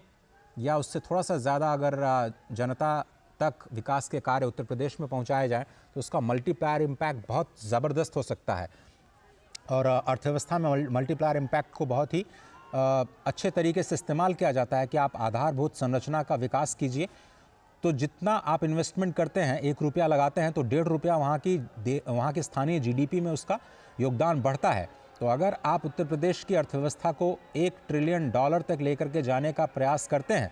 या उससे थोड़ा सा ज़्यादा अगर जनता तक विकास के कार्य उत्तर प्रदेश में पहुँचाए जाएँ तो उसका मल्टीप्लायर इम्पैक्ट बहुत ज़बरदस्त हो सकता है। और अर्थव्यवस्था में मल्टीप्लायर इम्पैक्ट को बहुत ही अच्छे तरीके से इस्तेमाल किया जाता है कि आप आधारभूत संरचना का विकास कीजिए तो जितना आप इन्वेस्टमेंट करते हैं, 1 रुपया लगाते हैं तो 1.5 रुपया वहाँ की स्थानीय जीडीपी में उसका योगदान बढ़ता है। तो अगर आप उत्तर प्रदेश की अर्थव्यवस्था को $1 ट्रिलियन तक लेकर के जाने का प्रयास करते हैं,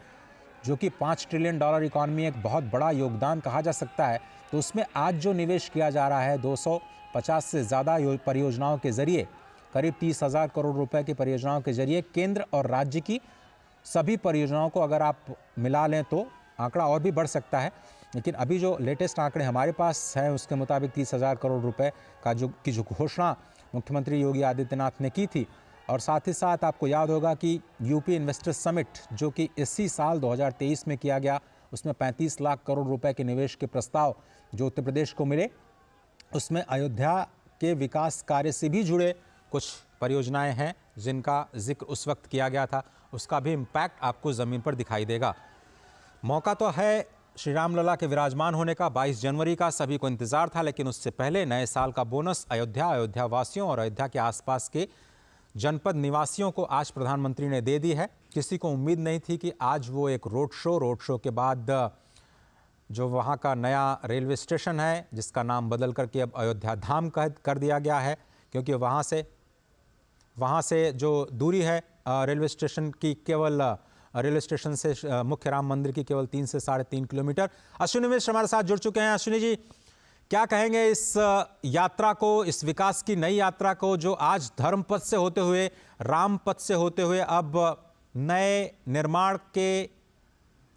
जो कि $5 ट्रिलियन इकॉनमी एक बहुत बड़ा योगदान कहा जा सकता है, तो उसमें आज जो निवेश किया जा रहा है 250 से ज़्यादा परियोजनाओं के ज़रिए, करीब 30,000 करोड़ रुपए की परियोजनाओं के ज़रिए केंद्र और राज्य की सभी परियोजनाओं को अगर आप मिला लें तो आंकड़ा और भी बढ़ सकता है। लेकिन अभी जो लेटेस्ट आंकड़े हमारे पास हैं उसके मुताबिक 30,000 करोड़ रुपए का जो घोषणा मुख्यमंत्री योगी आदित्यनाथ ने की थी। और साथ ही साथ आपको याद होगा कि यूपी इन्वेस्टर्स समिट जो कि इसी साल 2023 में किया गया, उसमें 35 लाख करोड़ रुपए के निवेश के प्रस्ताव जो उत्तर प्रदेश को मिले, उसमें अयोध्या के विकास कार्य से भी जुड़े कुछ परियोजनाएं हैं जिनका जिक्र उस वक्त किया गया था। उसका भी इम्पैक्ट आपको ज़मीन पर दिखाई देगा। मौका तो है श्री राम लला के विराजमान होने का, 22 जनवरी का सभी को इंतज़ार था, लेकिन उससे पहले नए साल का बोनस अयोध्या वासियों और अयोध्या के आसपास के जनपद निवासियों को आज प्रधानमंत्री ने दे दी है। किसी को उम्मीद नहीं थी कि आज वो एक रोड शो के बाद जो वहाँ का नया रेलवे स्टेशन है जिसका नाम बदल करके अब अयोध्या धाम कर दिया गया है, क्योंकि वहाँ से जो दूरी है रेलवे स्टेशन की, केवल रेलवे स्टेशन से मुख्य राम मंदिर की केवल 3 से 3.5 किलोमीटर। अश्विनी मिश्र हमारे साथ जुड़ चुके हैं। अश्विनी जी, क्या कहेंगे इस यात्रा को, इस विकास की नई यात्रा को जो आज धर्मपथ से होते हुए, रामपथ से होते हुए अब नए निर्माण के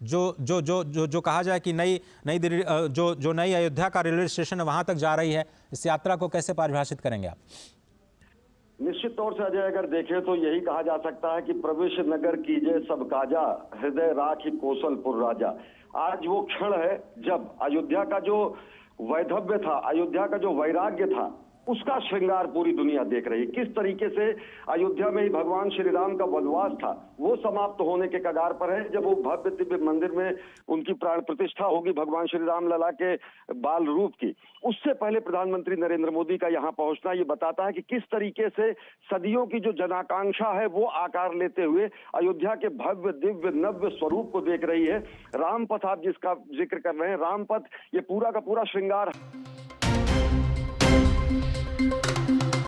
जो कहा जाए कि नई अयोध्या का रेलवे स्टेशन है वहां तक जा रही है, इस यात्रा को कैसे परिभाषित करेंगे आप? निश्चित तौर से अजय अगर देखें तो यही कहा जा सकता है कि प्रवेश नगर कीजिए सब काजा, हृदय राखी कौशलपुर राजा। आज वो क्षण है जब अयोध्या का जो वैधव्य था, अयोध्या का जो वैराग्य था, उसका श्रृंगार पूरी दुनिया देख रही है। किस तरीके से अयोध्या में ही भगवान श्री राम का वनवास था वो समाप्त होने के कगार पर है। जब वो भव्य दिव्य मंदिर में उनकी प्राण प्रतिष्ठा होगी भगवान श्री राम लला के बाल रूप की, उससे पहले प्रधानमंत्री नरेंद्र मोदी का यहाँ पहुंचना ये बताता है कि किस तरीके से सदियों की जो जनाकांक्षा है वो आकार लेते हुए अयोध्या के भव्य दिव्य नव्य स्वरूप को देख रही है। रामपथ आप जिसका जिक्र कर रहे हैं, रामपथ ये पूरा का पूरा श्रृंगार